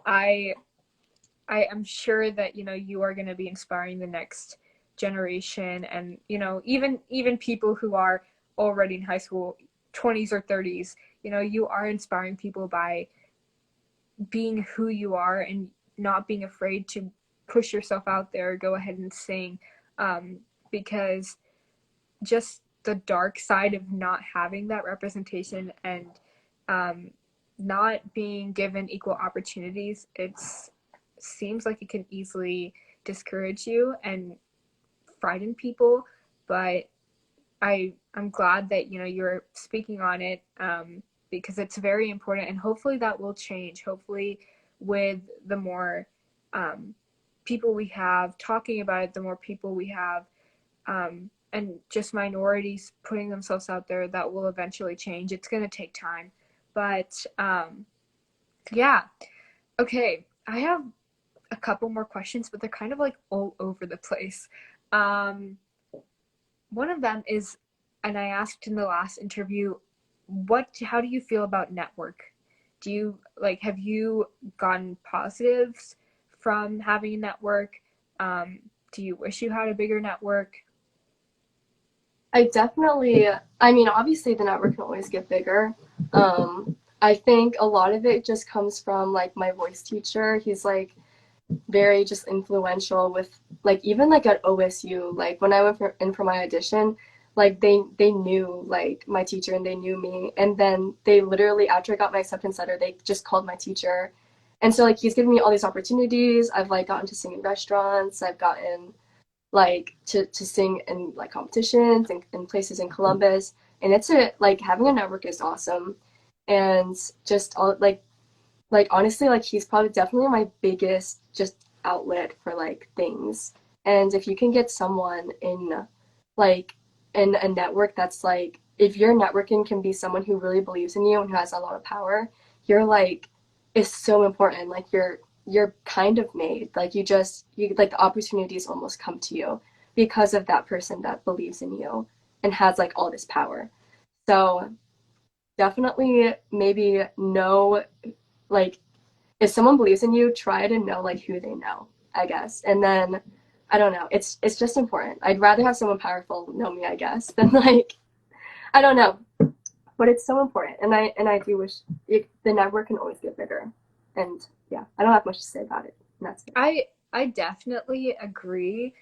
I, I am sure that you are going to be inspiring the next generation, and even people who are already in high school, 20s or 30s. You are inspiring people by being who you are and not being afraid to push yourself out there, go ahead and sing, because just the dark side of not having that representation and not being given equal opportunities, it seems like it can easily discourage you and frighten people. But I'm glad that you're speaking on it, because it's very important, and hopefully that will change. Hopefully, with the more people we have talking about it, the more people we have, and just minorities putting themselves out there, that will eventually change. It's going to take time, but yeah. Okay, I have a couple more questions, but they're kind of like all over the place. Um, One of them is, and I asked in the last interview, how do you feel about network? Do you have you gotten positives from having a network? Do you wish you had a bigger network? I mean, obviously the network can always get bigger. I think a lot of it just comes from like my voice teacher. He's like very just influential with like even like at OSU, like when I in for my audition, like they knew like my teacher and they knew me, and then they literally after I got my acceptance letter, they just called my teacher, and so like he's given me all these opportunities. I've like gotten to sing in restaurants. I've gotten like to sing in like competitions and in places in Columbus, and it's a like having a network is awesome, and just all like honestly like he's probably definitely my biggest just outlet for like things, and if you can get someone like in a network that's like if your networking can be someone who really believes in you and who has a lot of power, you're like is so important. Like you're kind of made like you like the opportunities almost come to you because of that person that believes in you and has like all this power. So definitely maybe know like if someone believes in you, try to know like who they know, I guess. And then I don't know, it's just important. I'd rather have someone powerful know me, I guess, than like I don't know. But it's so important. And I do wish the network can always get bigger. And yeah, I don't have much to say about it. And that's it. I definitely agree.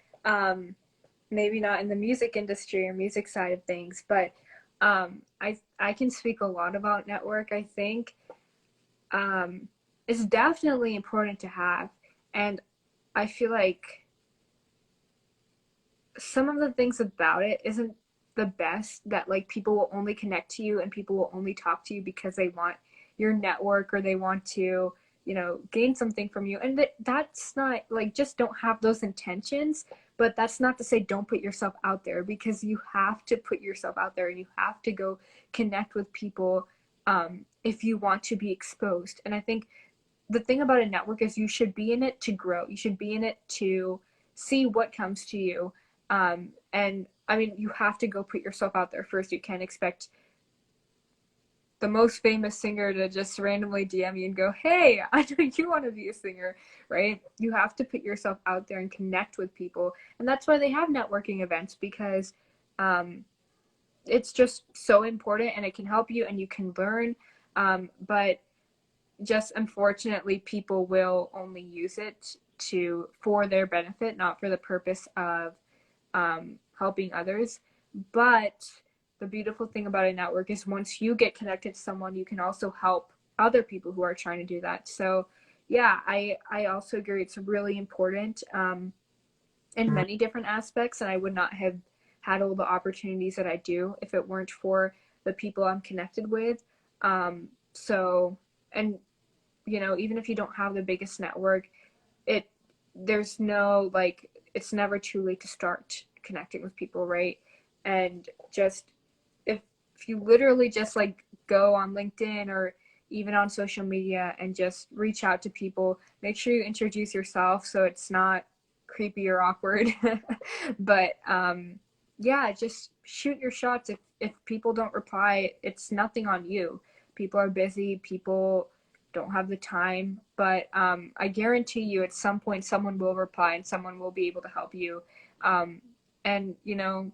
Maybe not in the music industry or music side of things, but I can speak a lot about network. I think it's definitely important to have, and I feel like some of the things about it isn't the best, that like people will only connect to you and people will only talk to you because they want your network or they want to gain something from you, and that's not like, just don't have those intentions. But that's not to say don't put yourself out there, because you have to put yourself out there and you have to go connect with people, if you want to be exposed. And I think the thing about a network is you should be in it to grow. You should be in it to see what comes to you. And I mean, you have to go put yourself out there first. You can't expect the most famous singer to just randomly DM you and go, hey, I know you want to be a singer, right? You have to put yourself out there and connect with people. And that's why they have networking events, because it's just so important and it can help you and you can learn. But just unfortunately people will only use it to for their benefit, not for the purpose of helping others. But the beautiful thing about a network is once you get connected to someone, you can also help other people who are trying to do that. So yeah, I also agree it's really important in many different aspects, and I would not have had all the opportunities that I do if it weren't for the people I'm connected with. So, and you know, even if you don't have the biggest network, it there's no like it's never too late to start connecting with people, right? And just if if you literally just like go on LinkedIn or even on social media and just reach out to people, make sure you introduce yourself so it's not creepy or awkward. But yeah, just shoot your shots. If people don't reply, it's nothing on you. People are busy, people don't have the time, but I guarantee you at some point someone will reply and someone will be able to help you. Um, and you know,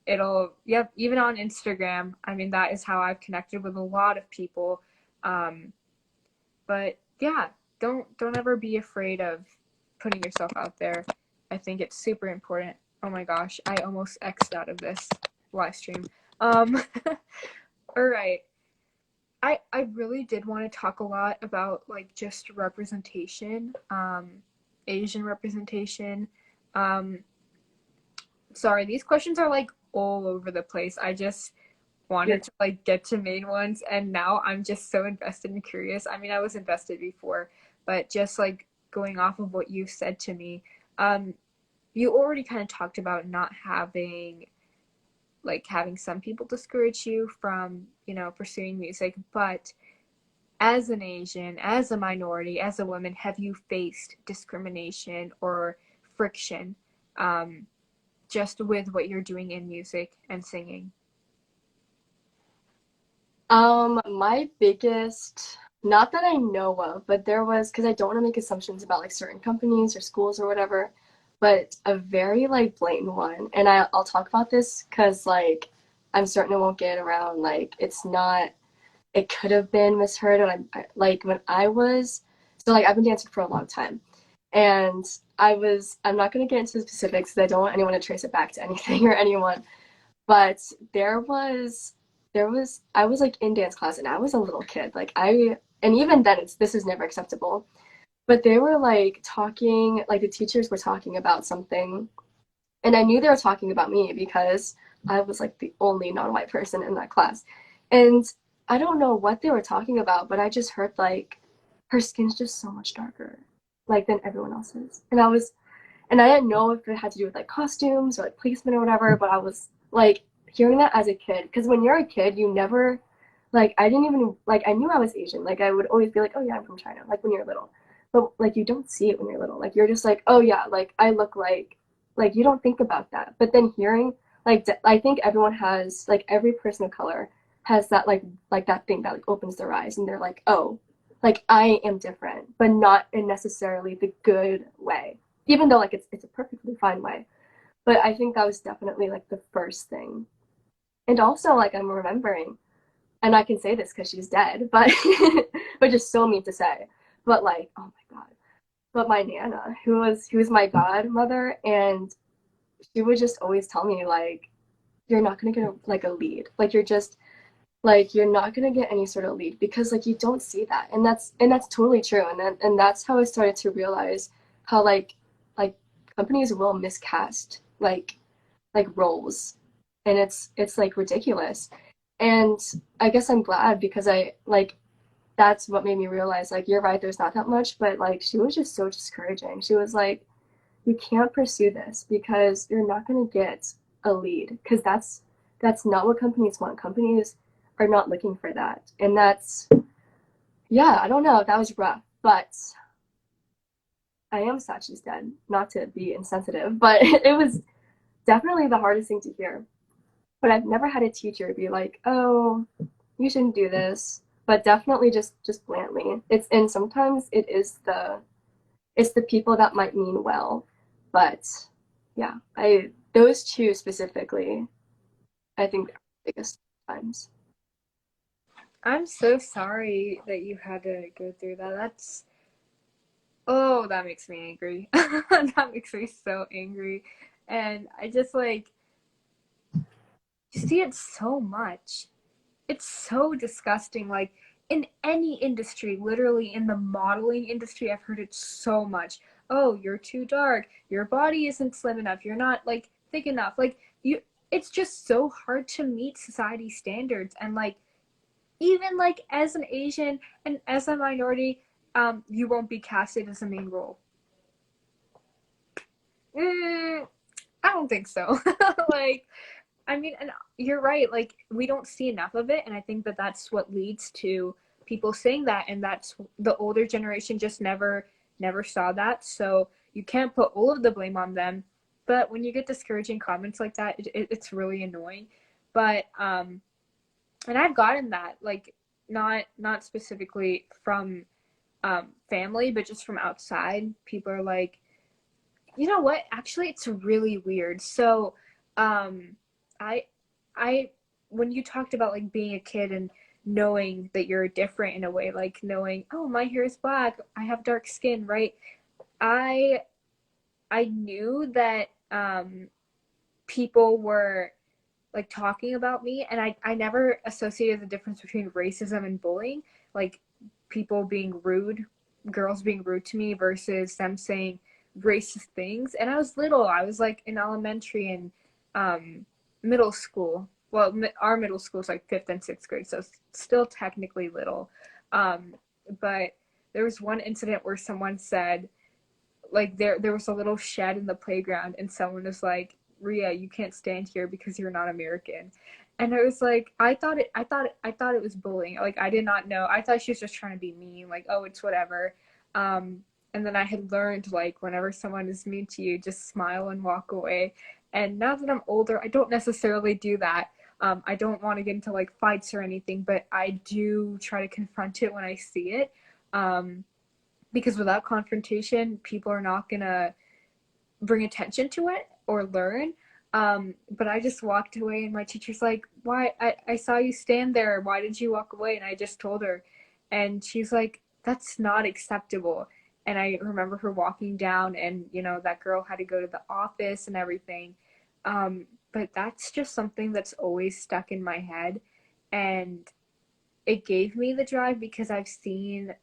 it'll yep, even on Instagram. I mean, that is how I've connected with a lot of people. Um, but yeah, don't ever be afraid of putting yourself out there. I think it's super important. Oh my gosh, I almost X'd out of this live stream. Um, all right. I really did want to talk a lot about like just representation, Asian representation. Um, sorry, these questions are like all over the place. I just Yeah. wanted to like get to main ones, and now I'm just so invested and curious. I mean, I was invested before, but just like going off of what you said to me, um, you already kind of talked about not having like having some people discourage you from, you know, pursuing music, but as an Asian, as a minority, as a woman, have you faced discrimination or friction um, just with what you're doing in music and singing? My biggest, not that I know of, but there was, because I don't want to make assumptions about like certain companies or schools or whatever, but a very like blatant one. And I'll talk about this because like I'm certain it won't get around. Like it's not, it could have been misheard. And like when I was, so like I've been dancing for a long time. And I'm not going to get into the specifics because I don't want anyone to trace it back to anything or anyone. But I was like in dance class and I was a little kid. And even then this is never acceptable. But they were like talking, like the teachers were talking about something, and I knew they were talking about me because I was like the only non-white person in that class. And I don't know what they were talking about, but I just heard like her skin's just so much darker like than everyone else's. And I didn't know if it had to do with like costumes or like placement or whatever, but I was like hearing that as a kid. Because when you're a kid, you never, like, I didn't even, like, I knew I was Asian. Like, I would always be like, oh yeah, I'm from China, like when you're little. But like, you don't see it when you're little. Like, you're just like, oh yeah, like, I look like, you don't think about that. But then hearing, like, I think everyone has, like, every person of color has that, like that thing that like opens their eyes and they're like, oh, like, I am different, but not in necessarily the good way, even though like it's a perfectly fine way. But I think that was definitely like the first thing. And also like I'm remembering, and I can say this because she's dead, but which is so mean to say. But like, oh my god. But my nana, who was my godmother, and she would just always tell me like, you're not gonna get like a lead. Like you're not gonna get any sort of lead because like you don't see that. And that's totally true. And that's how I started to realize how like companies will miscast like roles, and it's like ridiculous. And I guess I'm glad because I like that's what made me realize like you're right, there's not that much. But like she was just so discouraging. She was like, you can't pursue this because you're not going to get a lead, because that's not what companies want. Companies are not looking for that. And that's, yeah, I don't know, that was rough. But I am sad she's dead, not to be insensitive, but it was definitely the hardest thing to hear. But I've never had a teacher be like, "Oh, you shouldn't do this." But definitely just bluntly. And sometimes it's the people that might mean well. But yeah, I those two specifically, I think are the biggest times. I'm so sorry that you had to go through that. That's oh, that makes me angry. That makes me so angry. And I just like you see it so much. It's so disgusting. Like in any industry, literally in the modeling industry, I've heard it so much. Oh, you're too dark. Your body isn't slim enough. You're not like thick enough. Like you it's just so hard to meet society standards and like even like as an Asian and as a minority, you won't be casted as a main role. Mm, I don't think so. Like I mean, and you're right. Like, we don't see enough of it, and I think that that's what leads to people saying that, and that's the older generation just never saw that. So you can't put all of the blame on them. But when you get discouraging comments like that, it's really annoying. But and I've gotten that, like, not specifically from family, but just from outside. People are like, you know what? Actually, it's really weird. So, um, I, I, when you talked about like being a kid and knowing that you're different in a way, like knowing, oh, my hair is black, I have dark skin, right? I, I knew that people were like talking about me, and I never associated the difference between racism and bullying, like people being rude, girls being rude to me versus them saying racist things. And I was little. I was like in elementary and middle school. Well, our middle school is like fifth and sixth grade, so still technically little. Um, but there was one incident where someone said, like there was a little shed in the playground, and someone was like, Ria, you can't stand here because you're not American. And I was like, I thought it was bullying. Like I did not know. I thought she was just trying to be mean, like, oh, it's whatever. um and then I had learned, like, whenever someone is mean to you, just smile and walk away. And now that I'm older, I don't necessarily do that. I don't want to get into like fights or anything, but I do try to confront it when I see it. um because without confrontation, people are not gonna bring attention to it or learn. But I just walked away, and my teacher's like, why? I saw you stand there. Why did you walk away? And I just told her. And she's like, that's not acceptable. And I remember her walking down, and, that girl had to go to the office and everything. But that's just something that's always stuck in my head. And it gave me the drive because I've seen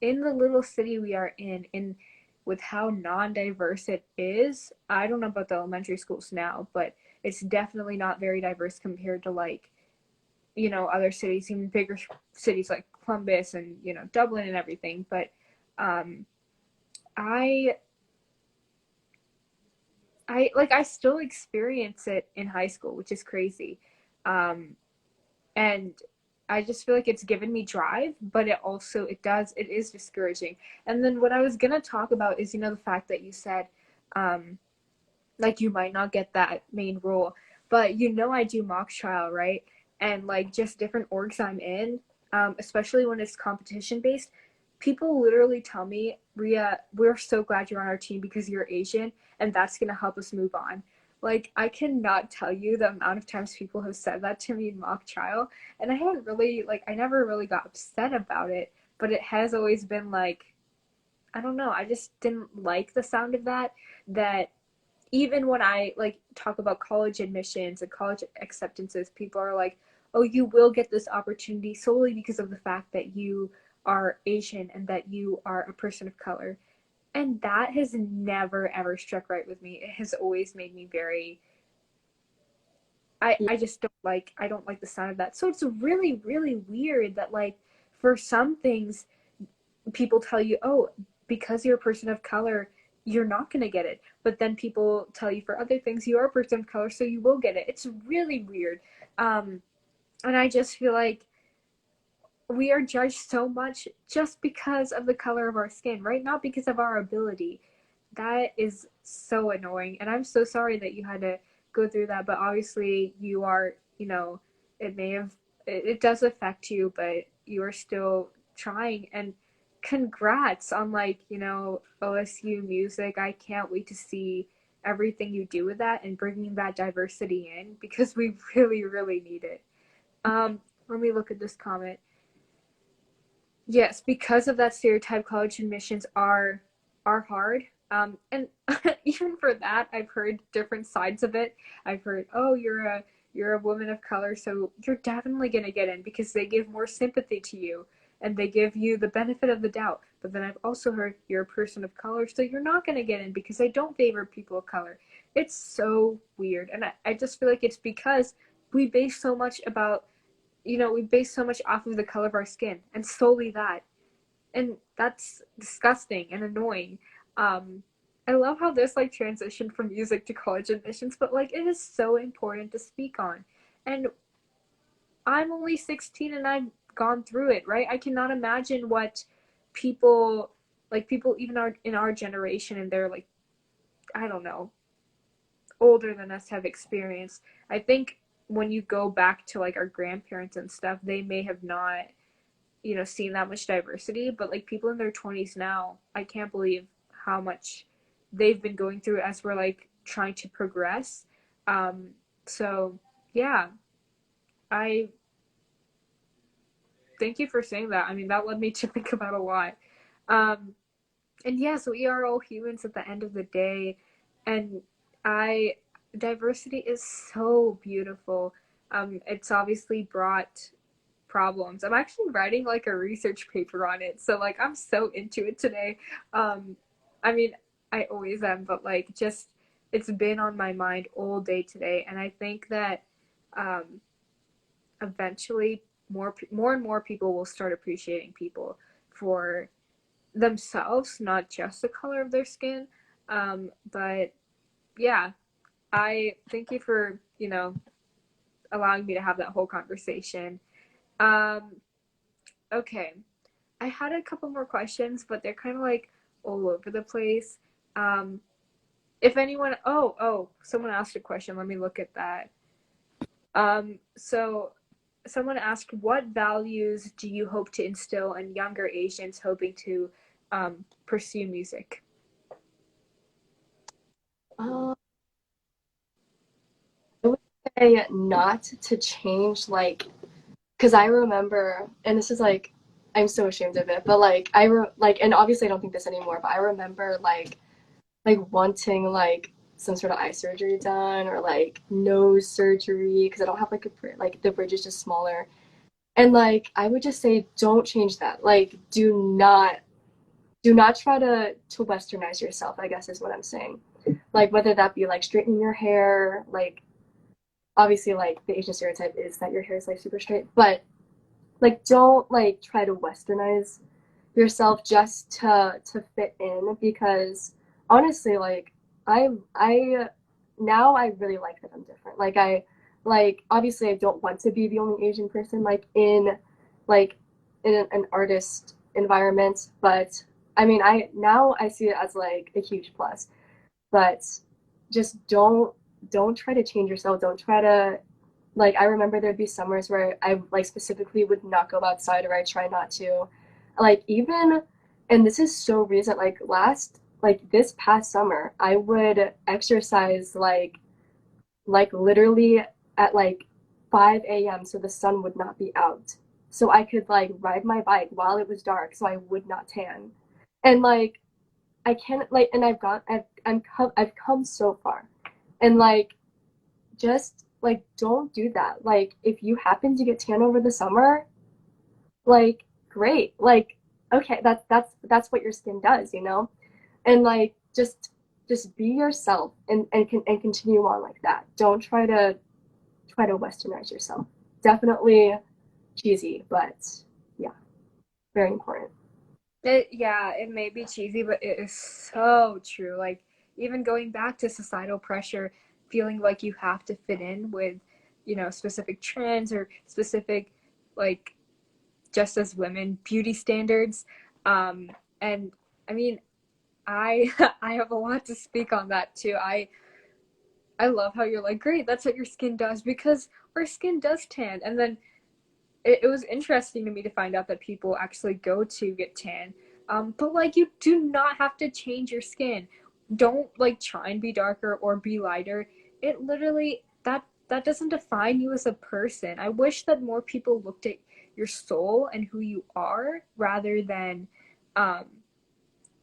in the little city we are in with how non-diverse it is. I don't know about the elementary schools now, but it's definitely not very diverse compared to, like, other cities, even bigger cities like Columbus and, Dublin and everything. But um I I still experience it in high school, which is crazy. Um and I just feel like it's given me drive, but it is discouraging. And then what I was gonna talk about is, the fact that you said, um, like, you might not get that main role, but I do mock trial, right? And like just different orgs I'm in, especially when it's competition based, people literally tell me, Ria, we're so glad you're on our team because you're Asian, and that's gonna help us move on. Like, I cannot tell you the amount of times people have said that to me in mock trial, and I haven't really, like, I never really got upset about it, but it has always been like, I don't know, I just didn't like the sound of that. That even when I like talk about college admissions and college acceptances, people are like, "Oh, you will get this opportunity solely because of the fact that you are Asian and that you are a person of color." And that has never ever struck right with me. It has always made me very I just don't like the sound of that. So it's really really weird that, like, for some things people tell you, "Oh, because you're a person of color, you're not going to get it." But then people tell you for other things, you are a person of color, so you will get it. It's really weird. Um, and I just feel like we are judged so much just because of the color of our skin, right? Not because of our ability. That is so annoying. And I'm so sorry that you had to go through that. But obviously, you are, it may have, it does affect you, but you are still trying. And congrats on, like, OSU music. I can't wait to see everything you do with that and bringing that diversity in because we really, really need it. Let me look at this comment. Yes, because of that stereotype, college admissions are hard. And even for that, I've heard different sides of it. I've heard, oh, you're a woman of color, so you're definitely gonna get in because they give more sympathy to you and they give you the benefit of the doubt. But then I've also heard you're a person of color, so you're not gonna get in because they don't favor people of color. It's so weird, and I just feel like it's because we base so much about we base so much off of the color of our skin and solely that. And that's disgusting and annoying. Um, I love how this like transitioned from music to college admissions, but like it is so important to speak on. And I'm only 16 and I've gone through it, right? I cannot imagine what people people even in our generation and they're like, I don't know, older than us have experienced. I think when you go back to like our grandparents and stuff, they may have not seen that much diversity, but like people in their 20s now, I can't believe how much they've been going through as we're like trying to progress. Um, so yeah, I thank you for saying that. I mean, that led me to think about a lot. Um, and yes, we are all humans at the end of the day, and I diversity is so beautiful. It's obviously brought problems. I'm actually writing like a research paper on it. So like I'm so into it today. Um I mean, I always am, but like just it's been on my mind all day today and I think that um eventually more and more people will start appreciating people for themselves, not just the color of their skin. But yeah, I thank you for, allowing me to have that whole conversation. Um okay. I had a couple more questions, but they're kind of like all over the place. Um, if anyone, someone asked a question. Let me look at that. So someone asked, what values do you hope to instill in younger Asians hoping to pursue music? Uh, I would say not to change, like, because I remember, and this is like, I'm so ashamed of it, but like, and obviously I don't think this anymore, but I remember like wanting like some sort of eye surgery done or like nose surgery because I don't have like like the bridge is just smaller. And like I would just say don't change that. Like do not try to westernize yourself, I guess is what I'm saying. Like whether that be like straightening your hair, like obviously like the Asian stereotype is that your hair is like super straight, but like don't like try to westernize yourself just to fit in because honestly like I now I really like that I'm different. Like I like obviously I don't want to be the only Asian person like in an artist environment, but I mean I see it as like a huge plus. But just don't try to change yourself. Don't try to like I remember there'd be summers where I like specifically would not go outside or I try not to. Like even and this is so recent, like this past summer, I would exercise like literally at like 5 a.m. so the sun would not be out. So I could like ride my bike while it was dark so I would not tan. And like I can't like and I've come so far. And like just like don't do that. Like if you happen to get tan over the summer, like great. Like okay, that's what your skin does, you know? And like just be yourself and continue on like that. Don't try to westernize yourself. Definitely cheesy, but yeah, very important. Yeah, it may be cheesy, but it is so true. Like, even going back to societal pressure, feeling like you have to fit in with, specific trends or specific, like, just as women, beauty standards. Um, and I mean, I I have a lot to speak on that too. I love how you're like, great, that's what your skin does because our skin does tan. And then it was interesting to me to find out that people actually go to get tan. But like you do not have to change your skin. Don't like try and be darker or be lighter. It literally that doesn't define you as a person. I wish that more people looked at your soul and who you are rather than um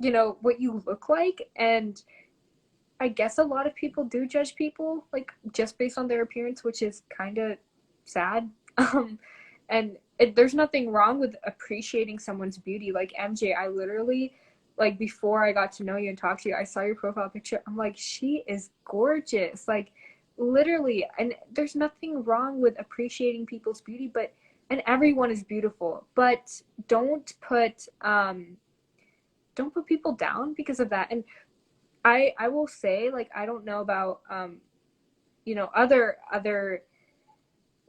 you know, what you look like. And I guess a lot of people do judge people like just based on their appearance, which is kind of sad. And there's nothing wrong with appreciating someone's beauty. Like MJ, I literally, like before I got to know you and talk to you, I saw your profile picture. I'm like, she is gorgeous. Like literally, and there's nothing wrong with appreciating people's beauty, but and everyone is beautiful, but don't put people down because of that. And I will say, like, I don't know about you know, other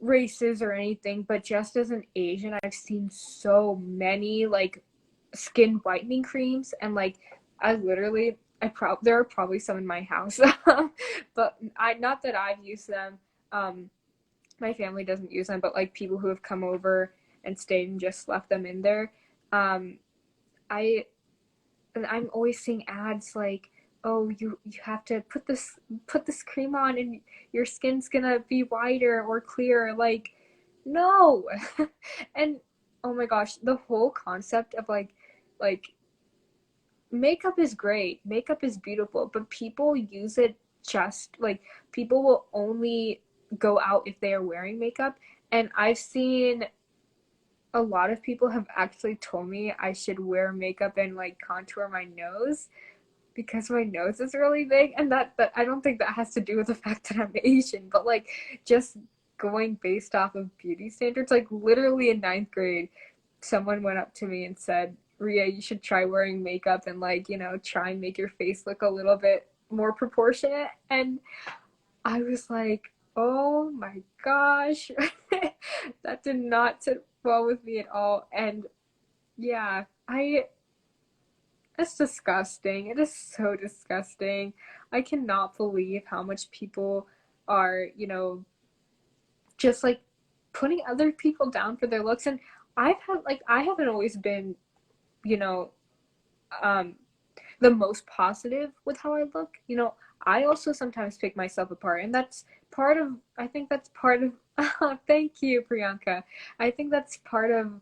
races or anything, but just as an Asian, I've seen so many like skin whitening creams, and like I literally there are probably some in my house, but I not that I've used them. Um, my family doesn't use them, but like people who have come over and stayed and just left them in there. Um, I and I'm always seeing ads like, oh, you have to put this cream on and your skin's gonna be whiter or clear. Like, no. And oh my gosh, the whole concept of like makeup is great, makeup is beautiful, but people use it just like people will only go out if they are wearing makeup. And I've seen a lot of people have actually told me I should wear makeup and like contour my nose because my nose is really big, and that I don't think that has to do with the fact that I'm Asian, but like just going based off of beauty standards. Like literally in ninth grade, someone went up to me and said, Ria, you should try wearing makeup and like, you know, try and make your face look a little bit more proportionate. And I was like, oh my gosh, that did not sit well with me at all. And yeah, it's disgusting. It is so disgusting. I cannot believe how much people are, you know, just like putting other people down for their looks. And I haven't always been, you know, um, the most positive with how I look. You know, I also sometimes pick myself apart, and that's part of. I think that's part of. Thank you, Priyanka. I think that's part of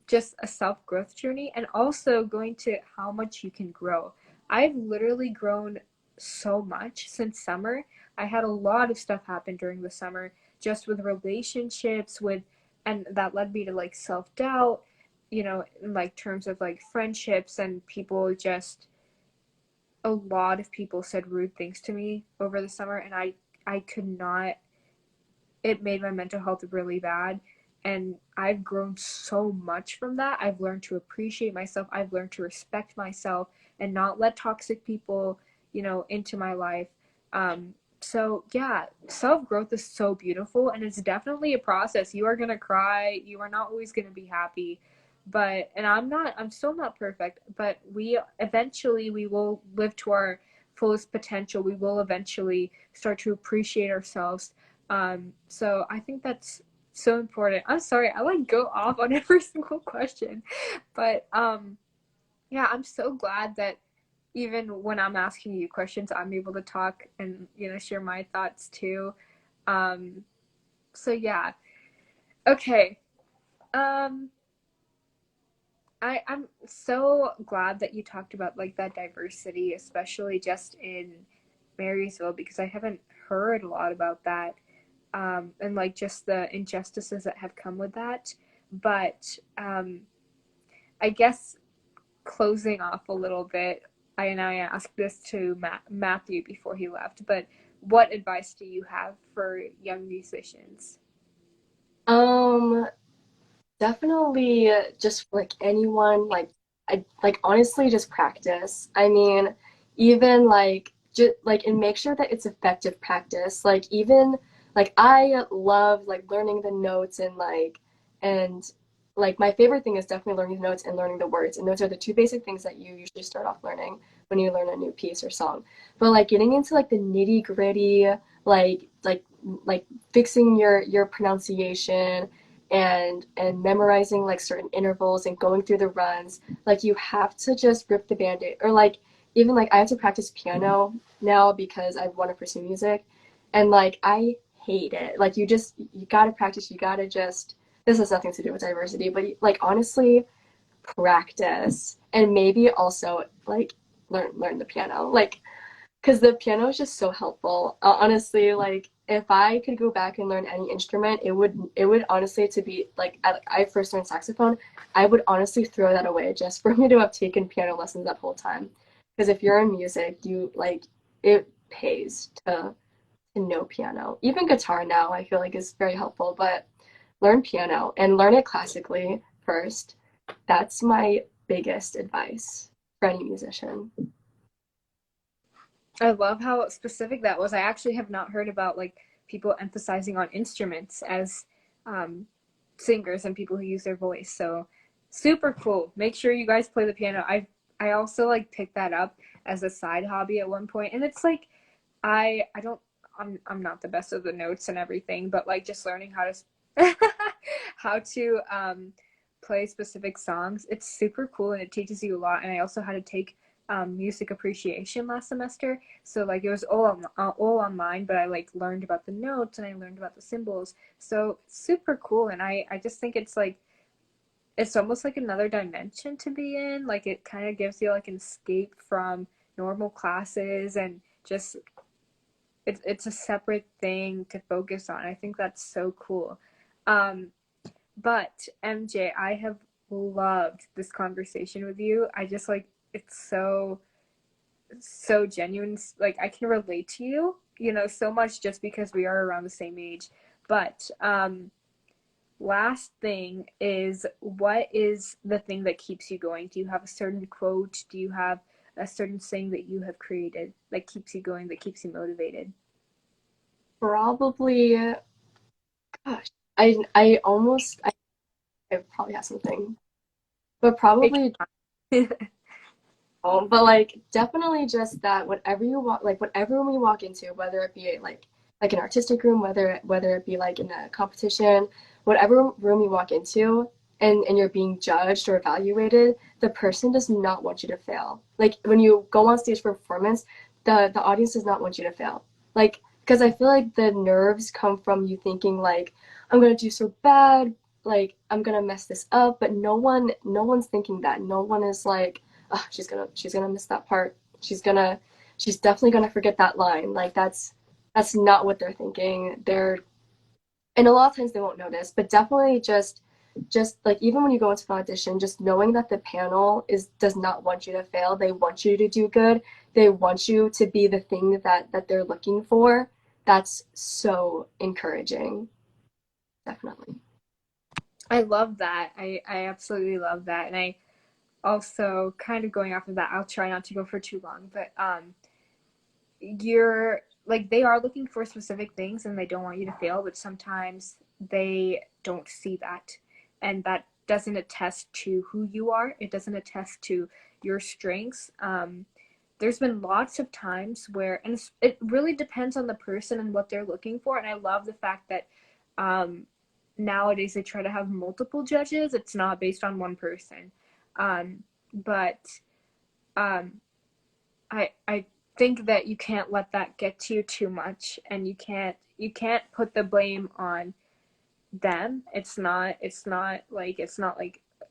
just a self growth journey, and also going to how much you can grow. I've literally grown so much since summer. I had a lot of stuff happen during the summer, just with relationships, and that led me to like self doubt, you know, in like terms of like friendships, and people just a lot of people said rude things to me over the summer, and I could not. It made my mental health really bad, and I've grown so much from that. I've learned to appreciate myself. I've learned to respect myself and not let toxic people, you know, into my life. So yeah, self growth is so beautiful, and it's definitely a process. You are gonna cry. You are not always gonna be happy, but and I'm still not perfect, but we will live to our fullest potential. We will eventually start to appreciate ourselves. So I think that's so important. I'm sorry, I like go off on every single question, but yeah, I'm so glad that even when I'm asking you questions, I'm able to talk and, you know, share my thoughts too. Um, so yeah, okay. Um, I'm so glad that you talked about like that diversity, especially just in Marysville, because I haven't heard a lot about that. And like just the injustices that have come with that. But I guess closing off a little bit, I asked this to Matthew before he left, but what advice do you have for young musicians? Um, Definitely just like anyone, like I like honestly just practice. I mean, even like just like and make sure that it's effective practice. Like even like I love like learning the notes and like my favorite thing is definitely learning the notes and learning the words. And those are the two basic things that you usually start off learning when you learn a new piece or song. But like getting into like the nitty-gritty, like fixing your pronunciation and memorizing like certain intervals and going through the runs, like you have to just rip the band-aid. Or like even like I have to practice piano now because I want to pursue music, and like I hate it. Like you gotta practice, you gotta just this has nothing to do with diversity, but like honestly, practice and maybe also like learn the piano. Like because the piano is just so helpful. Honestly, like if I could go back and learn any instrument, it would honestly to be like I first learned saxophone, I would honestly throw that away just for me to have taken piano lessons that whole time. Because if you're in music, you like it pays to know piano. Even guitar now, I feel like is very helpful, but learn piano and learn it classically first. That's my biggest advice for any musician. I love how specific that was. I actually have not heard about like people emphasizing on instruments as um, singers and people who use their voice. So super cool. Make sure you guys play the piano. I also like picked that up as a side hobby at one point, and it's like I don't I'm not the best of the notes and everything, but like just learning how to how to play specific songs. It's super cool and it teaches you a lot. And I also had to take music appreciation last semester, so like it was all online, but I like learned about the notes and I learned about the symbols. So super cool, and I just think it's like it's almost like another dimension to be in. Like it kind of gives you like an escape from normal classes and just it's a separate thing to focus on. I think that's so cool. Um, but MJ, I have loved this conversation with you. I just like it's so genuine. Like I can relate to you, so much just because we are around the same age. But last thing is, what is the thing that keeps you going? Do you have a certain quote? Do you have a certain saying that you have created that keeps you going, that keeps you motivated? Probably, gosh, I probably have something, but Take probably, your time. but like definitely just that whatever you walk, like whatever room you walk into, whether it be like an artistic room, whether it be like in a competition, whatever room you walk into, and you're being judged or evaluated, the person does not want you to fail. Like when you go on stage for performance, the audience does not want you to fail. Like because I feel like the nerves come from you thinking like I'm gonna do so bad, like I'm gonna mess this up, but no one's thinking that. No one is like, oh, she's gonna miss that part. She's definitely gonna forget that line. Like that's not what they're thinking. And a lot of times they won't notice, but definitely just like even when you go into an audition, just knowing that the panel is does not want you to fail. They want you to do good. They want you to be the thing that they're looking for. That's so encouraging. Definitely. I love that. I absolutely love that. And I also kind of going off of that, I'll try not to go for too long, but you're like they are looking for specific things and they don't want you to fail, but sometimes they don't see that. And that doesn't attest to who you are. It doesn't attest to your strengths. There's been lots of times where, and it really depends on the person and what they're looking for. And I love the fact that um, nowadays they try to have multiple judges. It's not based on one person. But um, I think that you can't let that get to you too much, and you can't put the blame on them. It's not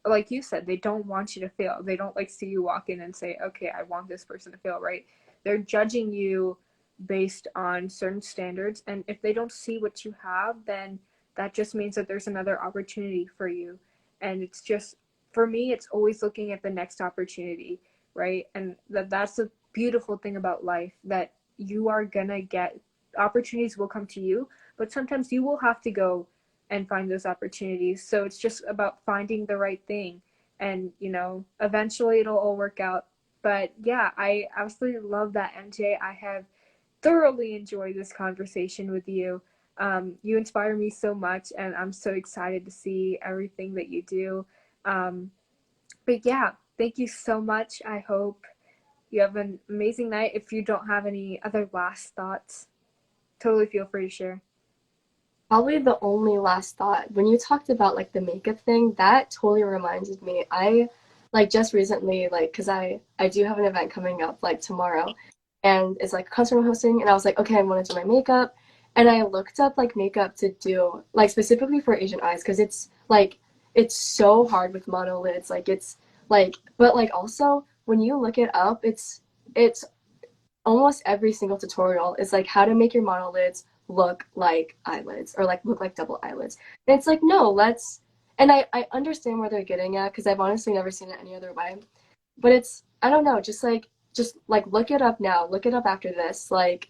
like you said, they don't want you to fail. They don't like see you walk in and say, okay, I want this person to fail, right? They're judging you based on certain standards, and if they don't see what you have, then that just means that there's another opportunity for you. And it's just, for me, it's always looking at the next opportunity, right? And that's the beautiful thing about life, that you are gonna get opportunities will come to you, but sometimes you will have to go and find those opportunities. So it's just about finding the right thing, and eventually it'll all work out. But yeah, I absolutely love that, MJ. I have thoroughly enjoyed this conversation with you. You inspire me so much, and I'm so excited to see everything that you do. um, but yeah, thank you so much. I hope you have an amazing night. If you don't have any other last thoughts, totally feel free to share. Probably the only last thought when you talked about like the makeup thing, that totally reminded me. I like just recently, like, because I do have an event coming up like tomorrow, and it's like a concert I'm hosting, and I was like, okay, I want to do my makeup, and I looked up like makeup to do like specifically for Asian eyes because it's like it's so hard with monolids. Like it's like, but like also when you look it up, it's almost every single tutorial is like how to make your monolids look like eyelids or like look like double eyelids. And it's like, no, and I understand where they're getting at because I've honestly never seen it any other way. But it's, I don't know, just like look it up now, look it up after this, like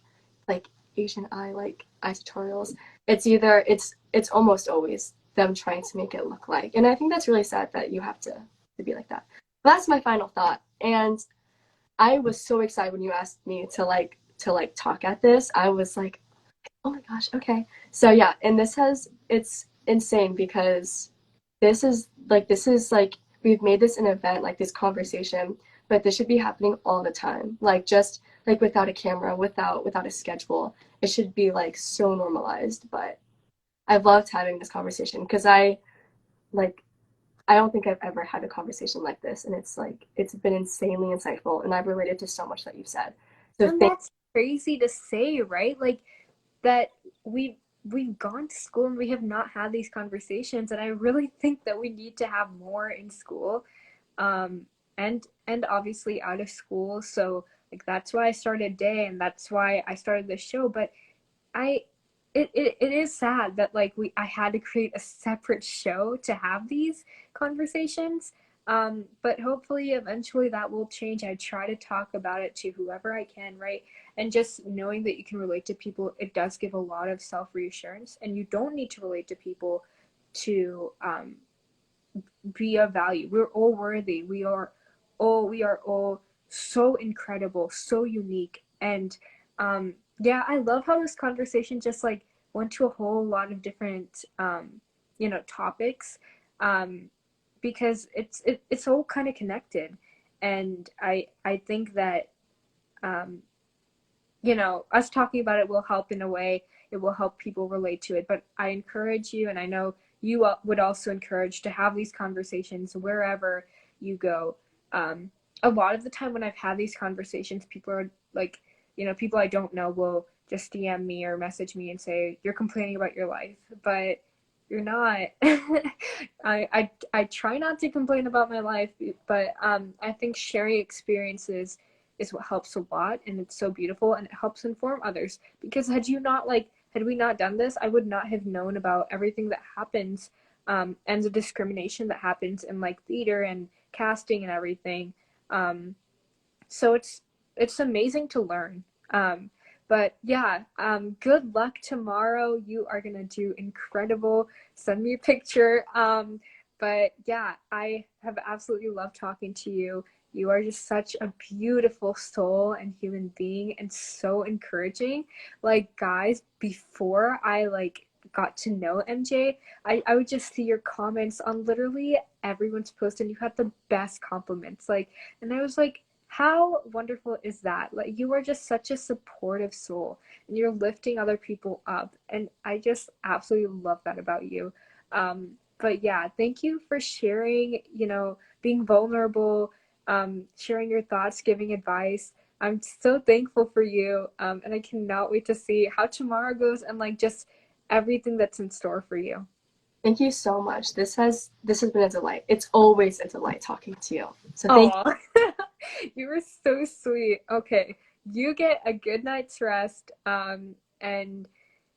Asian eye tutorials. It's either it's almost always them trying to make it look like. And I think that's really sad that you have to be like that. But that's my final thought. And I was so excited when you asked me to talk at this. I was like, oh my gosh, okay. So yeah, and it's insane because this is like we've made this an event, like this conversation, but this should be happening all the time. Like just like without a camera, without a schedule. It should be like so normalized. But I've loved having this conversation because like I don't think I've ever had a conversation like this, and it's been insanely insightful, and I've related to so much that you've said. So And thank that's crazy to say, right? Like that we've gone to school and we have not had these conversations, and I really think that we need to have more in school, and obviously out of school. So like that's why I started Day, and that's why I started this show. But I it is sad that like I had to create a separate show to have these conversations. But hopefully eventually that will change. I try to talk about it to whoever I can, right? And just knowing that you can relate to people, it does give a lot of self reassurance, and you don't need to relate to people to be of value. We're all worthy. We are all so incredible, so unique. And yeah, I love how this conversation just like went to a whole lot of different topics, um, because it's all kind of connected. And I think that um, us talking about it will help in a way. It will help people relate to it. But I encourage you, and I know you would also encourage to have these conversations wherever you go. Um, a lot of the time when I've had these conversations, people are like, people I don't know will just DM me or message me and say, you're complaining about your life, but you're not. I try not to complain about my life, but I think sharing experiences is what helps a lot, and it's so beautiful, and it helps inform others. Because had we not done this, I would not have known about everything that happens, and the discrimination that happens in like theater and casting and everything. So it's amazing to learn. But yeah, good luck tomorrow. You are gonna do incredible. Send me a picture. But yeah, I have absolutely loved talking to you. You are just such a beautiful soul and human being, and so encouraging. Like guys, before I like got to know MJ, I would just see your comments on literally everyone's post, and you had the best compliments. Like, and I was like, how wonderful is that? Like, you are just such a supportive soul, and you're lifting other people up. And I just absolutely love that about you. But yeah, thank you for sharing, being vulnerable, sharing your thoughts, giving advice. I'm so thankful for you. And I cannot wait to see how tomorrow goes, and like just everything that's in store for you. thank you so much. This has been a delight. It's always a delight talking to you. So thank Oh, you were so sweet. Okay, you get a good night's rest. And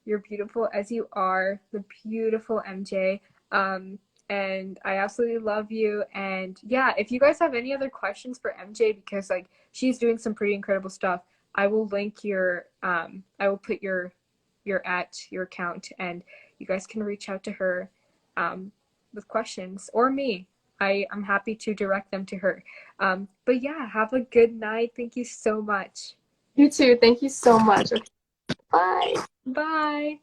you're beautiful as you are, the beautiful MJ. And I absolutely love you. And yeah, if you guys have any other questions for MJ, because like she's doing some pretty incredible stuff, I will link I will put your account, and you guys can reach out to her with questions, or me. I'm happy to direct them to her. But yeah, have a good night. Thank you so much. you too. Thank you so much. Okay, bye. Bye.